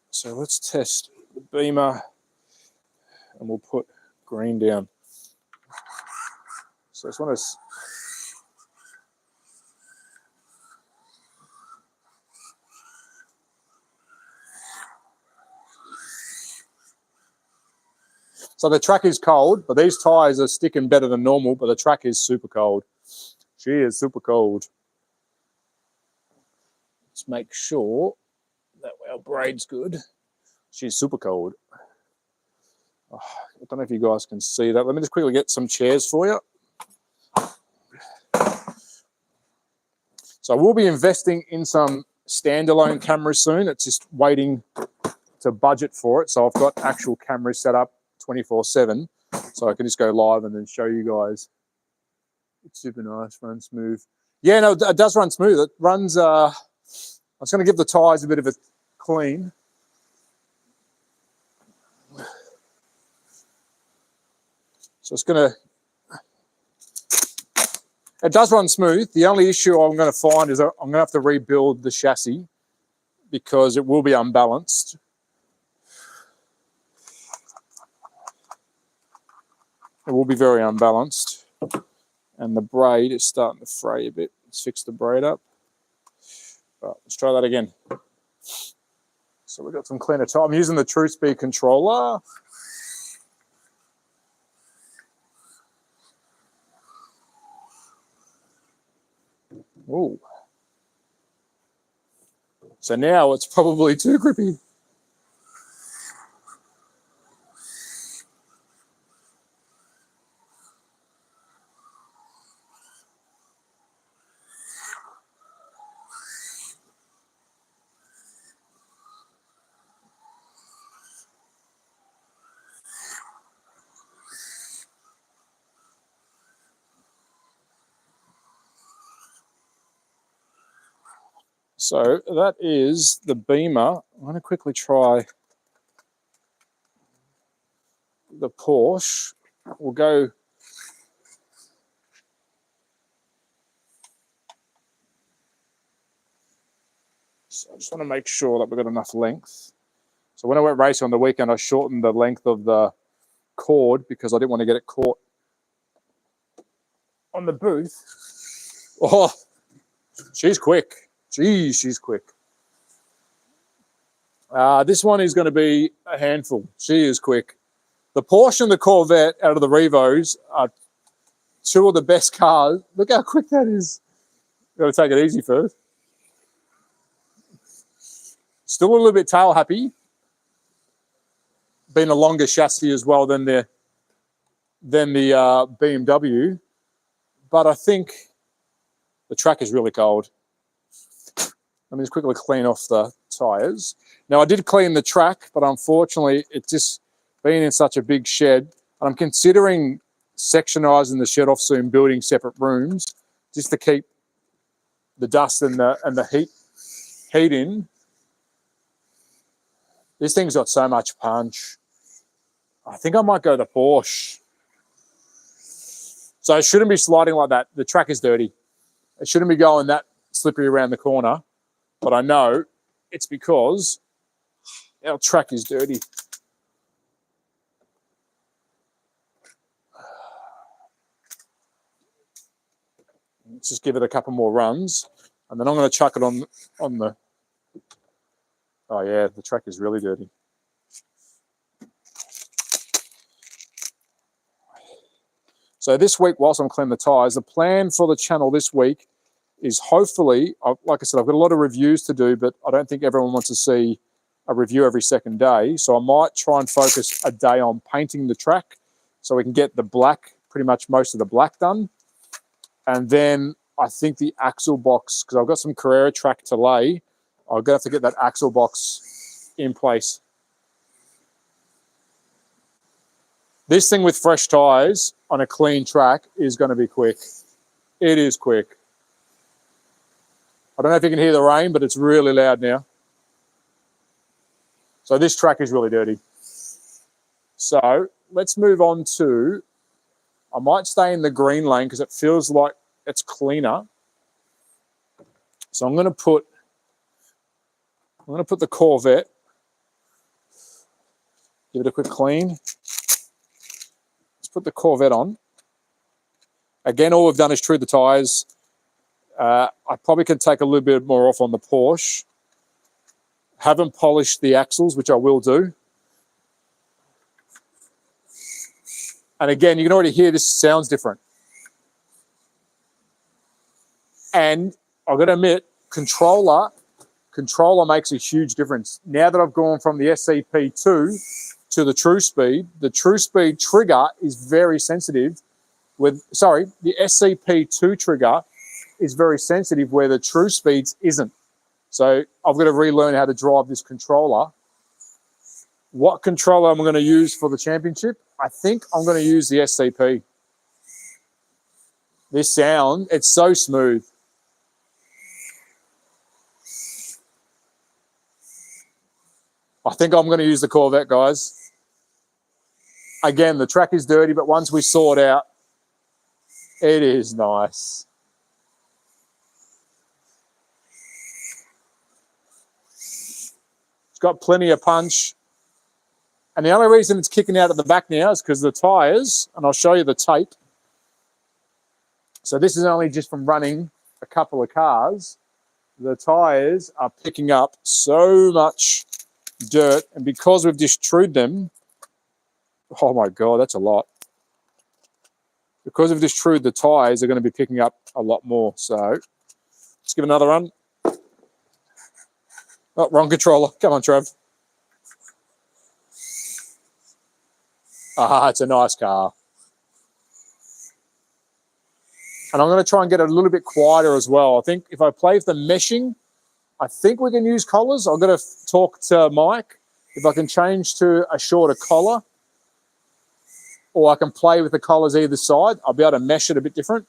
So let's test the Beamer and we'll put green down. So I just want to... So the track is cold, but these tyres are sticking better than normal, but the track is super cold. She is super cold. Let's make sure that our braid's good. She's super cold. Oh, I don't know if you guys can see that. Let me just quickly get some chairs for you. So I will be investing in some standalone cameras soon. It's just waiting to budget for it. So I've got actual cameras set up 24/7, so I can just go live and then show you guys. It's super nice, runs smooth. Yeah, no, it does run smooth. It runs. I was going to give the tyres a bit of a clean. So it's going to. It does run smooth. The only issue I'm going to find is I'm going to have to rebuild the chassis because it will be unbalanced. It will be very unbalanced. And the braid is starting to fray a bit. Let's fix the braid up. Right, let's try that again. So we've got some cleaner time. I'm using the True Speed controller. Ooh. So now it's probably too grippy. So that is the Beamer. I'm going to quickly try the Porsche. We'll go. So I just want to make sure that we've got enough length. So when I went racing on the weekend, I shortened the length of the cord because I didn't want to get it caught on the booth. Oh, she's quick. Geez, she's quick. This one is going to be a handful. She is quick. The Porsche and the Corvette out of the Revos are two of the best cars. Look how quick that is. Got to take it easy first. Still a little bit tail happy. Been a longer chassis as well than the BMW. But I think the track is really cold. Let me just quickly clean off the tyres. Now, I did clean the track, but unfortunately, it's just been in such a big shed. And I'm considering sectionising the shed off soon, building separate rooms, just to keep the dust and the heat in. This thing's got so much punch. I think I might go the Porsche. So it shouldn't be sliding like that. The track is dirty. It shouldn't be going that slippery around the corner. But I know it's because our track is dirty. Let's just give it a couple more runs. And then I'm going to chuck it on the... Oh, yeah, the track is really dirty. So this week, whilst I'm cleaning the tyres, the plan for the channel this week is hopefully, like I said, I've got a lot of reviews to do, but I don't think everyone wants to see a review every second day. So I might try and focus a day on painting the track so we can get the black, pretty much most of the black done. And then I think the axle box, because I've got some Carrera track to lay, I'm going to have to get that axle box in place. This thing with fresh tyres on a clean track is going to be quick. It is quick. I don't know if you can hear the rain, but it's really loud now. So this track is really dirty. So let's move on to, I might stay in the green lane because it feels like it's cleaner. So I'm going to put the Corvette, give it a quick clean. Let's put the Corvette on. Again, all we've done is true the tyres. I probably can take a little bit more off on the Porsche. Haven't polished the axles, which I will do. And again, you can already hear this sounds different. And I've got to admit, controller makes a huge difference. Now that I've gone from the SCP2 to the True Speed trigger is very sensitive. The SCP2 trigger is very sensitive where the True Speeds isn't. So I've got to relearn how to drive this controller. What controller I'm going to use for the championship? I think I'm going to use the SCP. This sound, it's so smooth. I think I'm going to use the Corvette, guys. Again, the track is dirty, but once we sort out, it is nice. It's got plenty of punch. And the only reason it's kicking out at the back now is because the tyres, and I'll show you the tape. So this is only just from running a couple of cars. the tyres are picking up so much dirt, and because we've distruded them, oh my God, that's a lot. Because we've distruded the tyres, they're going to be picking up a lot more. So let's give it another run. Oh, wrong controller. Come on, Trev. Ah, it's a nice car. And I'm going to try and get it a little bit quieter as well. I think if I play with the meshing, I think we can use collars. I've got to talk to Mike if I can change to a shorter collar, or I can play with the collars either side. I'll be able to mesh it a bit different.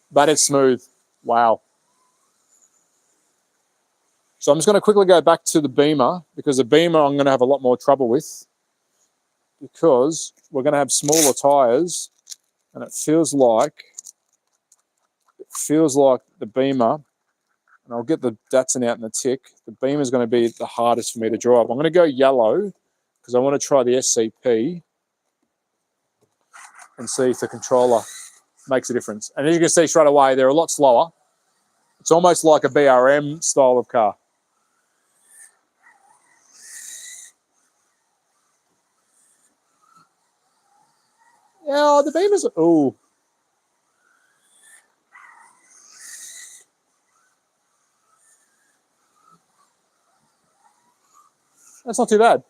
But it's smooth. Wow. So I'm just going to quickly go back to the Beamer, because the Beamer I'm going to have a lot more trouble with, because we're going to have smaller tyres, and it feels like the Beamer, and I'll get the Datsun out in a tick, the Beamer is going to be the hardest for me to drive. I'm going to go yellow because I want to try the SCP and see if the controller makes a difference. And as you can see straight away, they're a lot slower. It's almost like a BRM style of car. Yeah, the Beamer's... Oh. That's not too bad.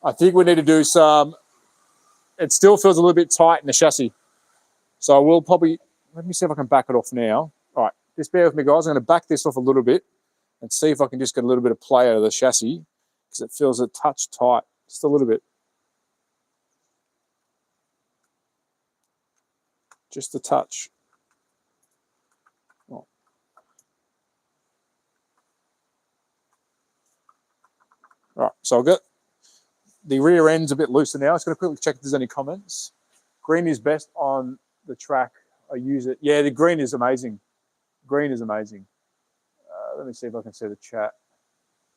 I think we need to do some... It still feels a little bit tight in the chassis. So I will probably... Let me see if I can back it off now. All right, just bear with me, guys. I'm going to back this off a little bit and see if I can just get a little bit of play out of the chassis, because it feels a touch tight, just a little bit. Just a touch. Oh. All right, so I'll get the rear end's a bit looser now. I'm just going to quickly check if there's any comments. Green is best on the track. I use it. Yeah, the green is amazing. Green is amazing. Let me see if I can see the chat.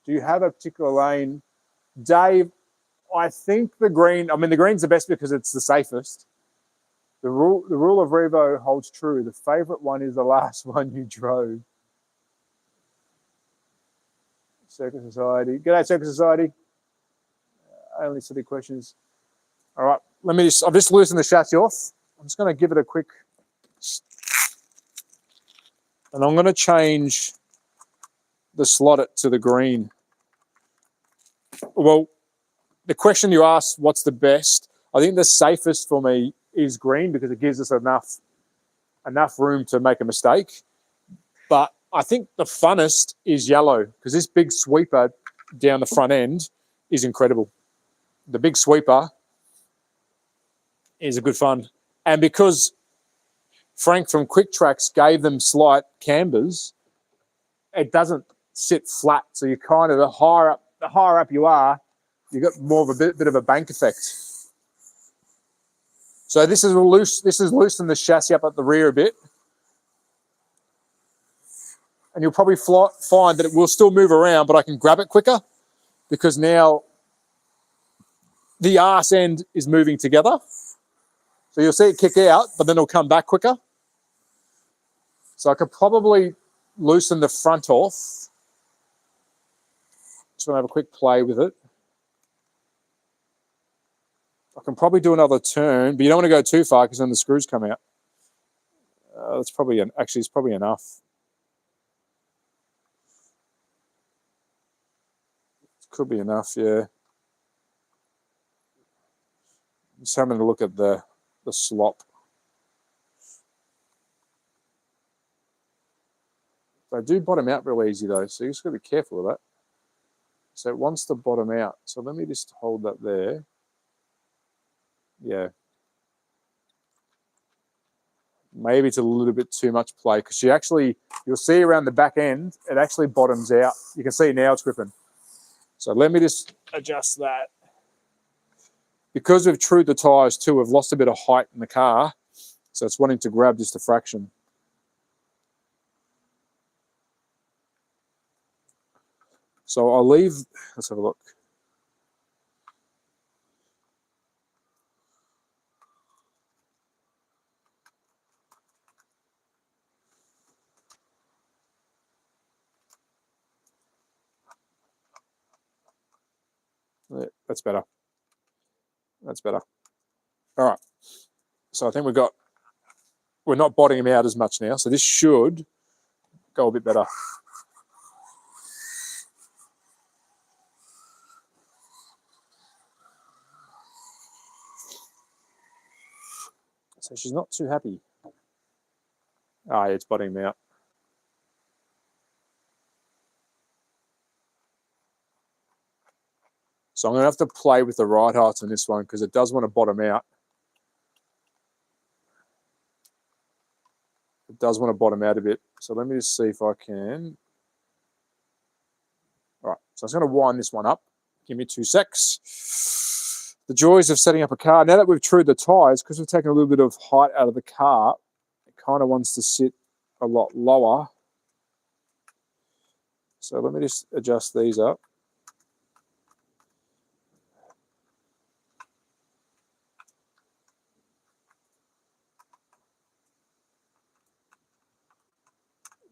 Do you have a particular lane? Dave, I think the green, I mean, the green's the best because it's the safest. The rule of revo holds true. The favorite one is the last one you drove. Circuit Society. G'day, Circuit Society. Only silly questions. All right, I've just loosened the chassis off. I'm just going to give it a quick, and I'm going to change the slot it to the green. Well, the question you asked, what's the best? I think the safest for me is green, because it gives us enough room to make a mistake. But I think the funnest is yellow, because this big sweeper down the front end is incredible. The big sweeper is a good fun. And because Frank from Quick Tracks gave them slight cambers, it doesn't sit flat. So you kind of, the higher up you are, you got more of a bit of a bank effect. So this is loosened the chassis up at the rear a bit. And you'll probably find that it will still move around, but I can grab it quicker, because now the arse end is moving together. So you'll see it kick out, but then it'll come back quicker. So I could probably loosen the front off. Just want to have a quick play with it. I can probably do another turn, but you don't want to go too far because then the screws come out. That's probably actually it's probably enough. Could be enough, yeah. Just having a look at the slop. They do bottom out real easy though, so you just got to be careful of that. So it wants to bottom out. So let me just hold that there. Yeah. Maybe it's a little bit too much play, because you'll see around the back end, it actually bottoms out. You can see now it's gripping. So let me just adjust that. Because we've trued the tyres too, we've lost a bit of height in the car, so it's wanting to grab just a fraction. So I'll leave, let's have a look. That's better. That's better. All right. So I think we're not bottoming him out as much now. So this should go a bit better. So she's not too happy. Ah, yeah, it's bottoming him out. So I'm going to have to play with the right heights on this one because it does want to bottom out. It does want to bottom out a bit. So let me just see if I can. All right, so I'm just going to wind this one up. Give me 2 secs. The joys of setting up a car. Now that we've trued the tyres, because we've taken a little bit of height out of the car, it kind of wants to sit a lot lower. So let me just adjust these up.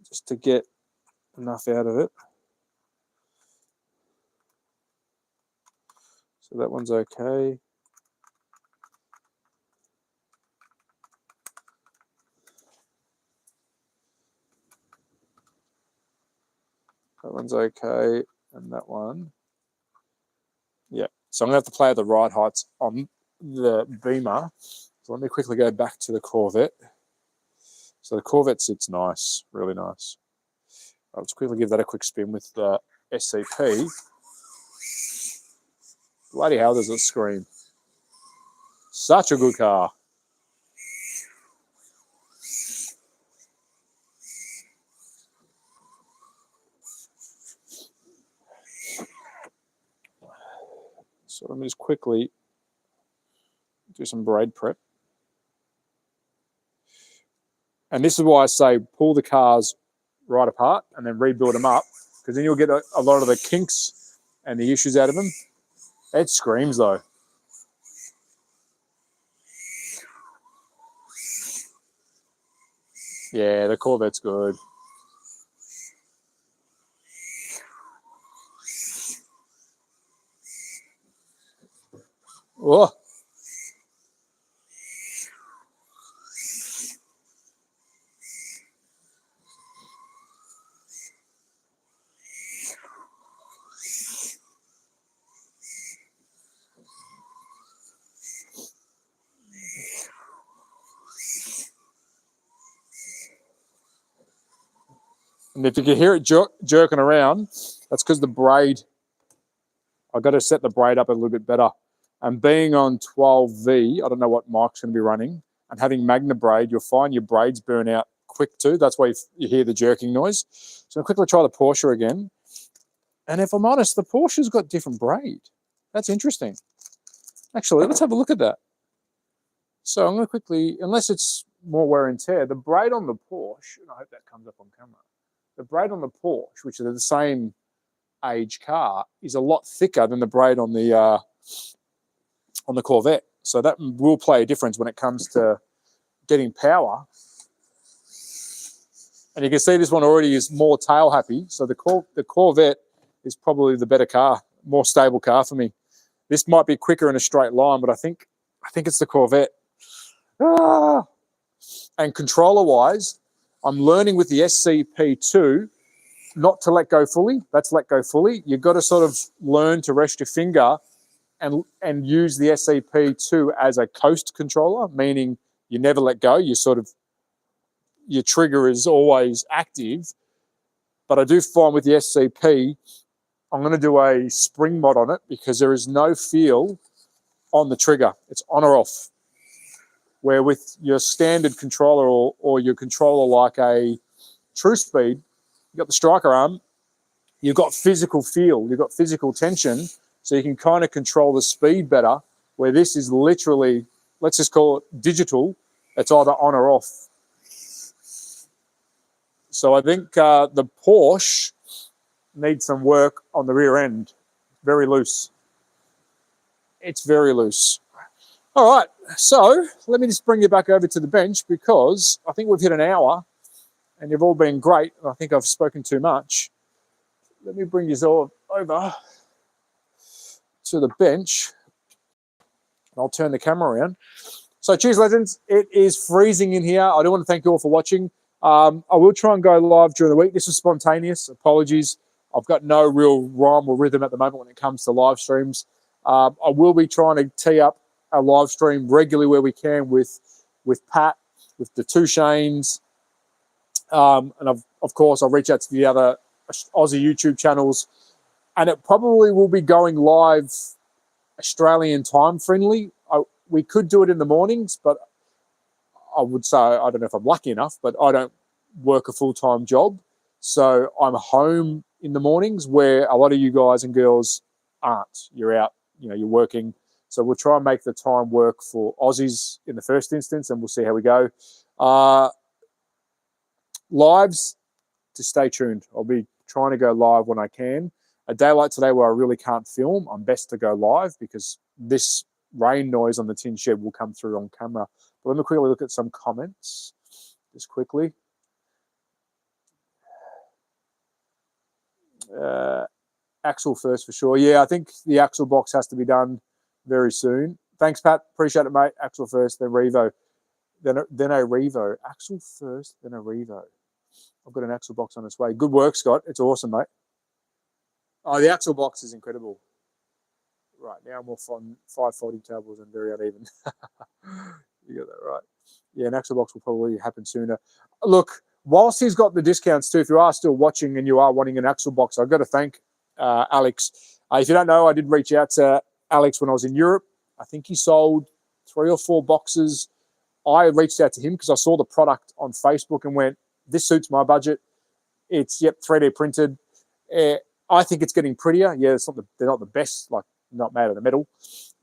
Just to get enough out of it. So that one's okay. That one's okay. And that one. Yeah. So I'm going to have to play at the right heights on the Beamer. So let me quickly go back to the Corvette. So the Corvette sits nice, really nice. I'll just quickly give that a quick spin with the SCP. Bloody hell, does it scream. Such a good car. So let me just quickly do some braid prep. And this is why I say pull the cars right apart and then rebuild them up, because then you'll get a lot of the kinks and the issues out of them. It screams though. Yeah, the Corvette's good. Oh. And if you can hear it jerking around, that's because the braid, I've got to set the braid up a little bit better. And being on 12V, I don't know what Mike's going to be running, and having Magna braid, you'll find your braids burn out quick too. That's why you hear the jerking noise. So I'll quickly try the Porsche again. And if I'm honest, the Porsche's got different braid. That's interesting. Actually, let's have a look at that. So I'm going to quickly, unless it's more wear and tear, the braid on the Porsche, and I hope that comes up on camera, the braid on the Porsche, which is the same age car, is a lot thicker than the braid on the Corvette. So that will play a difference when it comes to getting power. And you can see this one already is more tail happy. So the Corvette is probably the better car, more stable car for me. This might be quicker in a straight line, but I think it's the Corvette. Ah! And controller-wise, I'm learning with the SCP2 not to let go fully. That's let go fully. You've got to sort of learn to rest your finger and use the SCP2 as a coast controller, meaning you never let go. Your trigger is always active. But I do find with the SCP, I'm going to do a spring mod on it because there is no feel on the trigger. It's on or off. Where with your standard controller or your controller like a True Speed, you've got the striker arm, you've got physical feel, you've got physical tension, so you can kind of control the speed better, where this is literally, let's just call it digital, it's either on or off. So I think the Porsche needs some work on the rear end. Very loose. It's very loose. All right, so let me just bring you back over to the bench because I think we've hit an hour and you've all been great. I think I've spoken too much. Let me bring you all over to the bench. I'll turn the camera around. So cheers, legends. It is freezing in here. I do want to thank you all for watching. I will try and go live during the week. This was spontaneous. Apologies. I've got no real rhyme or rhythm at the moment when it comes to live streams. I will be trying to tee up a live stream regularly where we can with Pat, with the two Shanes. And of course, I'll reach out to the other Aussie YouTube channels. And it probably will be going live Australian time friendly. We could do it in the mornings, but I would say, I don't know if I'm lucky enough, but I don't work a full-time job. So I'm home in the mornings where a lot of you guys and girls aren't. You're out, you're working. So we'll try and make the time work for Aussies in the first instance, and we'll see how we go. Lives, to stay tuned. I'll be trying to go live when I can. A day like today where I really can't film, I'm best to go live because this rain noise on the tin shed will come through on camera. But let me quickly look at some comments, just quickly. Axle first for sure. Yeah, I think the axle box has to be done very soon. Thanks, Pat. Appreciate it, mate. Axle first, then revo. Then a revo. Axle first, then a revo. I've got an axle box on its way. Good work, Scott. It's awesome, mate. Oh, the axle box is incredible. Right, now I'm off on 540 tables and very uneven. You got that right. Yeah, an axle box will probably happen sooner. Look, whilst he's got the discounts too, if you are still watching and you are wanting an axle box, I've got to thank Alex. If you don't know, I did reach out to Alex when I was in Europe. I think he sold 3 or 4 boxes. I reached out to him because I saw the product on Facebook and went, this suits my budget. It's, 3D printed. I think it's getting prettier. Yeah, they're not the best, like not made of the metal.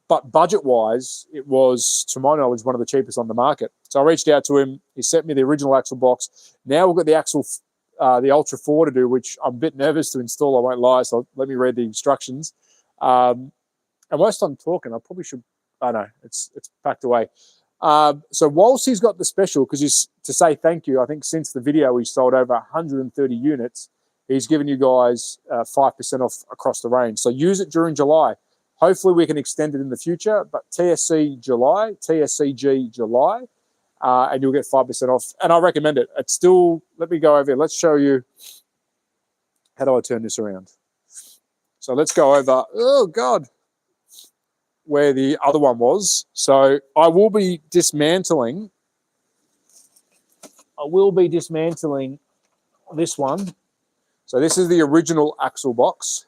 But budget-wise, it was, to my knowledge, one of the cheapest on the market. So I reached out to him. He sent me the original axle box. Now we've got the axle, the Ultra 4 to do, which I'm a bit nervous to install, I won't lie. So let me read the instructions. And whilst I'm talking, I probably should, oh no, it's packed away. So whilst he's got the special, because to say thank you, I think since the video he's sold over 130 units, he's given you guys 5% off across the range. So use it during July. Hopefully we can extend it in the future, but TSCG July, and you'll get 5% off. And I recommend it. It's still, let me go over here. Let's show you, how do I turn this around? So let's go over, oh God, where the other one was. So I will be dismantling this one. So this is the original axle box.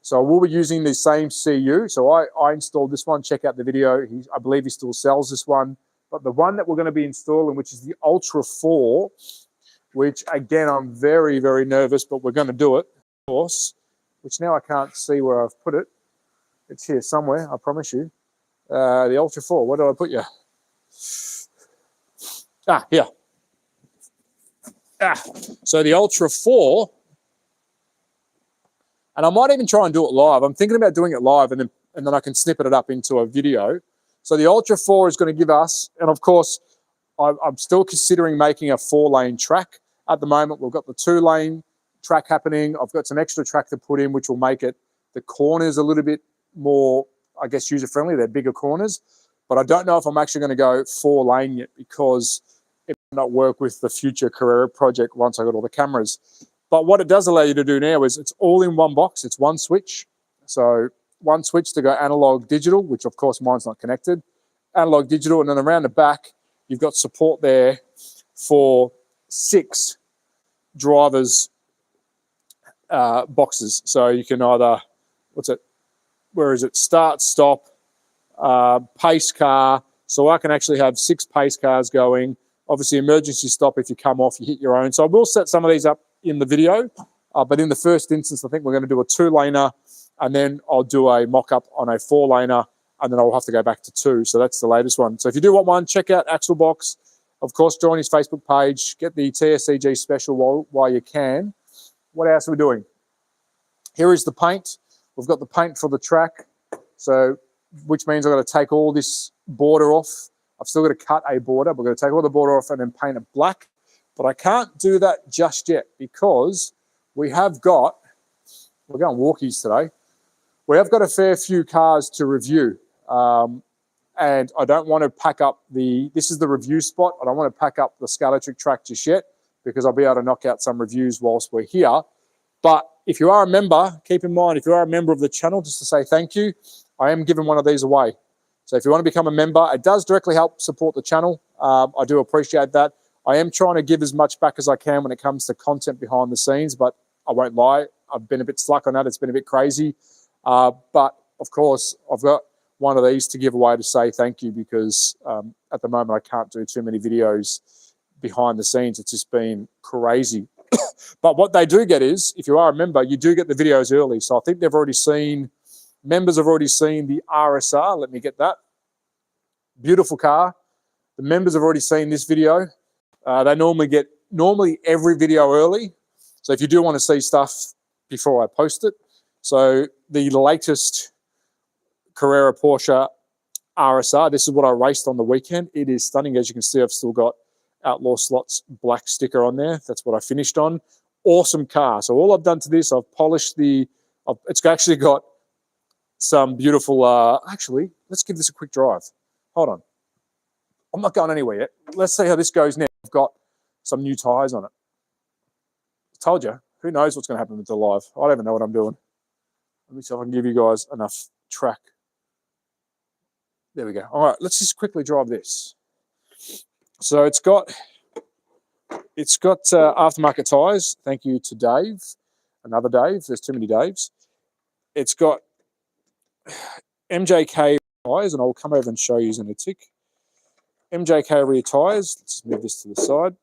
So I will be using the same CU. So I installed this one. Check out the video. I believe he still sells this one. But the one that we're going to be installing, which is the Ultra 4, which, again, I'm very, very nervous, but we're going to do it, of course, which now I can't see where I've put it. It's here somewhere, I promise you. The Ultra 4, where did I put you? Here. So the Ultra 4, and I might even try and do it live. I'm thinking about doing it live, and then I can snippet it up into a video. So the Ultra 4 is going to give us, and of course, I'm still considering making a 4-lane track. At the moment, we've got the 2-lane track happening. I've got some extra track to put in, which will make it the corners a little bit more, I guess, user-friendly. They're bigger corners. But I don't know if I'm actually going to go 4-lane yet because it might not work with the future Carrera project once I got all the cameras. But what it does allow you to do now is it's all in one box. It's one switch. So one switch to go analog digital, which of course mine's not connected. Analog digital, and then around the back, you've got support there for 6 drivers' boxes. So you can either, where is it? Start, stop, pace car. So I can actually have 6 pace cars going. Obviously, emergency stop if you come off, you hit your own. So I will set some of these up in the video. But in the first instance, I think we're going to do a 2-laner, and then I'll do a mock-up on a 4-laner, and then I'll have to go back to 2. So that's the latest one. So if you do want one, check out Axlebox. Of course, join his Facebook page. Get the TSCG special while you can. What else are we doing? Here is the paint. We've got the paint for the track, so which means I've got to take all this border off. I've still got to cut a border. We're going to take all the border off and then paint it black. But I can't do that just yet because we're going walkies today. we have got a fair few cars to review. And I don't want to pack up this is the review spot. I don't want to pack up the Scaletric track just yet because I'll be able to knock out some reviews whilst we're here. But if you are a member, keep in mind, if you are a member of the channel, just to say thank you, I am giving one of these away. So if you want to become a member, it does directly help support the channel. I do appreciate that. I am trying to give as much back as I can when it comes to content behind the scenes, but I won't lie, I've been a bit slack on that. It's been a bit crazy. But of course, I've got one of these to give away to say thank you because at the moment I can't do too many videos behind the scenes. It's just been crazy. But what they do get is, if you are a member, you do get the videos early. So I think they've already seen, members have already seen the RSR. Let me get that. Beautiful car. The members have already seen this video. They normally every video early. So if you do want to see stuff before I post it. So the latest Carrera Porsche RSR, this is what I raced on the weekend. It is stunning. As you can see, I've still got Outlaw Slots black sticker on there. That's what I finished on. Awesome car. So all I've done to this, I've polished it's actually got some beautiful, actually, let's give this a quick drive. Hold on. I'm not going anywhere yet. Let's see how this goes now. I've got some new tyres on it. I told you, who knows what's going to happen with the live. I don't even know what I'm doing. Let me see if I can give you guys enough track. There we go. All right, let's just quickly drive this. So it's got aftermarket tyres. Thank you to Dave. Another Dave. There's too many Daves. It's got MJK tyres, and I'll come over and show you in a tick. MJK rear tyres. Let's just move this to the side.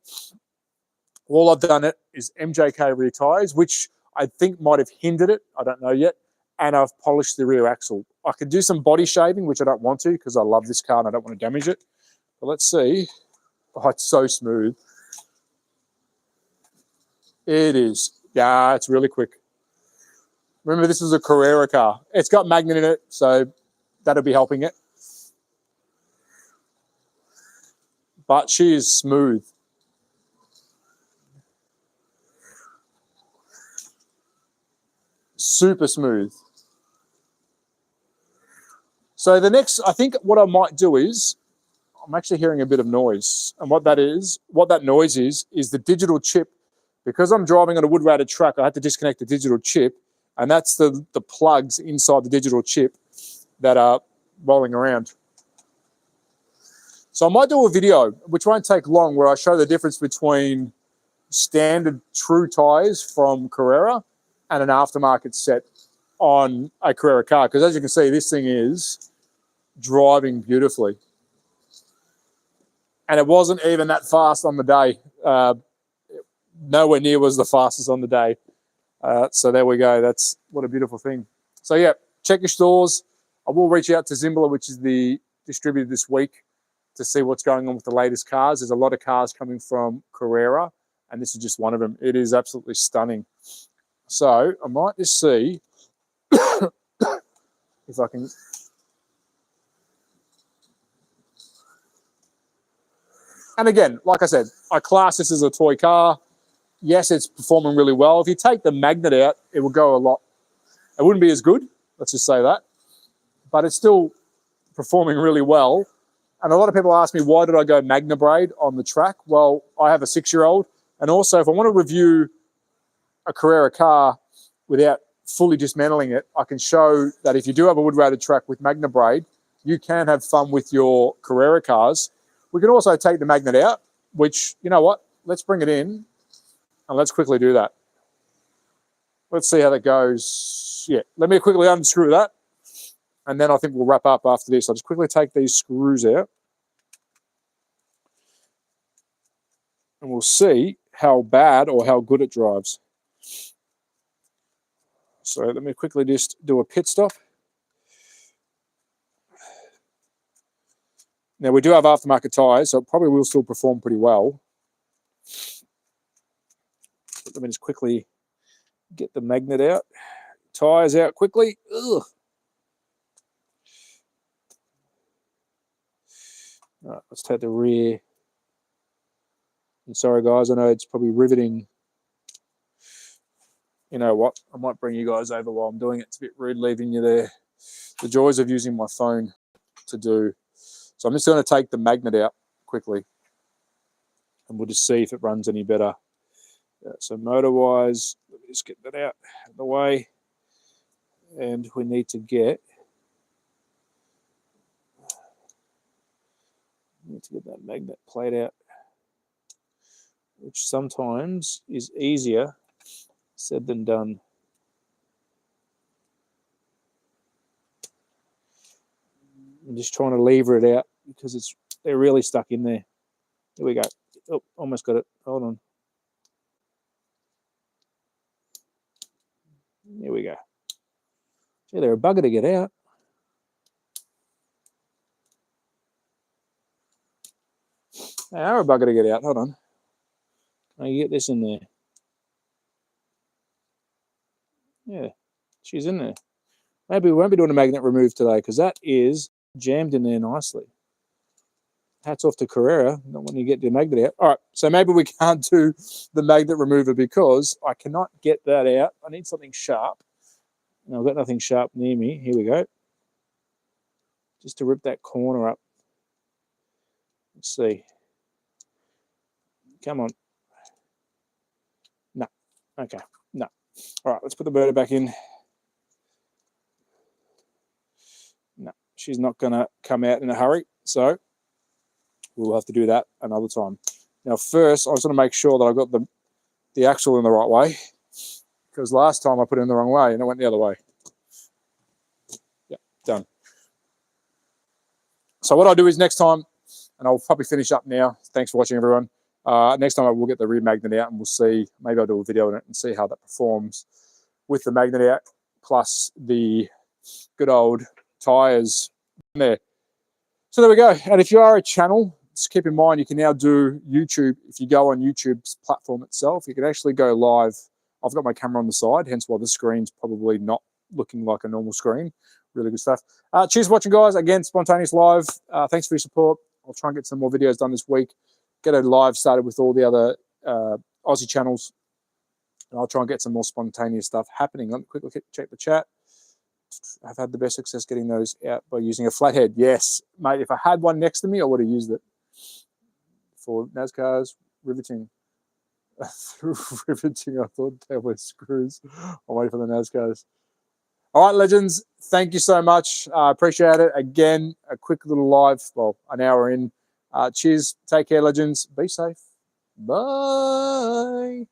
All I've done is MJK rear tyres, which I think might have hindered it. I don't know yet. And I've polished the rear axle. I could do some body shaving, which I don't want to because I love this car and I don't want to damage it. But let's see. Oh, it's so smooth. It is. Yeah, it's really quick. Remember, this is a Carrera car. It's got magnet in it, so that'll be helping it. But she is smooth. Super smooth. So the next, I think what I might do is, I'm actually hearing a bit of noise. And what that noise is the digital chip. Because I'm driving on a wood-rated track, I had to disconnect the digital chip. And that's the plugs inside the digital chip that are rolling around. So I might do a video, which won't take long, where I show the difference between standard true tyres from Carrera and an aftermarket set on a Carrera car. Because as you can see, this thing is driving beautifully. And it wasn't even that fast on the day. Nowhere near was the fastest on the day. So there we go. That's what a beautiful thing. So yeah, check your stores. I will reach out to Zimbala, which is the distributor this week, to see what's going on with the latest cars. There's a lot of cars coming from Carrera, and this is just one of them. It is absolutely stunning. So I might just see if I can. And again, like I said, I class this as a toy car. Yes, it's performing really well. If you take the magnet out, it will go a lot. It wouldn't be as good, let's just say that. But it's still performing really well. And a lot of people ask me, why did I go Magna Braid on the track? Well, I have a 6-year-old. And also, if I want to review a Carrera car without fully dismantling it, I can show that if you do have a wood-rated track with Magna Braid, you can have fun with your Carrera cars. We can also take the magnet out, which, you know what? Let's bring it in and let's quickly do that. Let's see how that goes. Yeah, let me quickly unscrew that. And then I think we'll wrap up after this. I'll just quickly take these screws out. And we'll see how bad or how good it drives. So let me quickly just do a pit stop. Now, we do have aftermarket tyres, so it probably will still perform pretty well. But let me just quickly get the magnet out. Tyres out quickly. Ugh. All right, let's take the rear. And sorry, guys, I know it's probably riveting. You know what? I might bring you guys over while I'm doing it. It's a bit rude leaving you there. The joys of using my phone to do. So I'm just going to take the magnet out quickly, and we'll just see if it runs any better. So motor-wise, let me just get that out of the way. And we need to get that magnet plate out, which sometimes is easier said than done. I'm just trying to lever it out because they're really stuck in there. Here we go. Oh, almost got it. Hold on. Here we go. Gee, they're a bugger to get out. They are a bugger to get out. Hold on. Can I get this in there? Yeah, she's in there. Maybe we won't be doing a magnet remove today because that is jammed in there nicely. Hats off to Carrera, not when you get the magnet out. All right, so maybe we can't do the magnet remover because I cannot get that out. I need something sharp. And I've got nothing sharp near me. Here we go. Just to rip that corner up. Let's see. Come on. No. Okay. No. All right, let's put the birder back in. No, she's not going to come out in a hurry. So we'll have to do that another time. Now, first, I just want to make sure that I got the axle in the right way, because last time I put it in the wrong way and it went the other way. Yeah, done. So what I'll do is next time, and I'll probably finish up now. Thanks for watching, everyone. Next time I will get the rear magnet out and we'll see. Maybe I'll do a video on it and see how that performs with the magnet out, plus the good old tyres there. So there we go. And if you are a channel, just keep in mind you can now do YouTube. If you go on YouTube's platform itself, you can actually go live. I've got my camera on the side, hence why the screen's probably not looking like a normal screen. Really good stuff. Cheers for watching, guys. Again, Spontaneous Live. Thanks for your support. I'll try and get some more videos done this week. Get a live started with all the other Aussie channels. And I'll try and get some more spontaneous stuff happening. Let me quickly check the chat. I've had the best success getting those out by using a flathead. Yes, mate, if I had one next to me, I would have used it. For NASCAR's riveting. Riveting, I thought they were screws. I'm waiting for the NASCARs. All right, legends, thank you so much. Appreciate it. Again, a quick little live, well, an hour in. Cheers. Take care, legends. Be safe. Bye.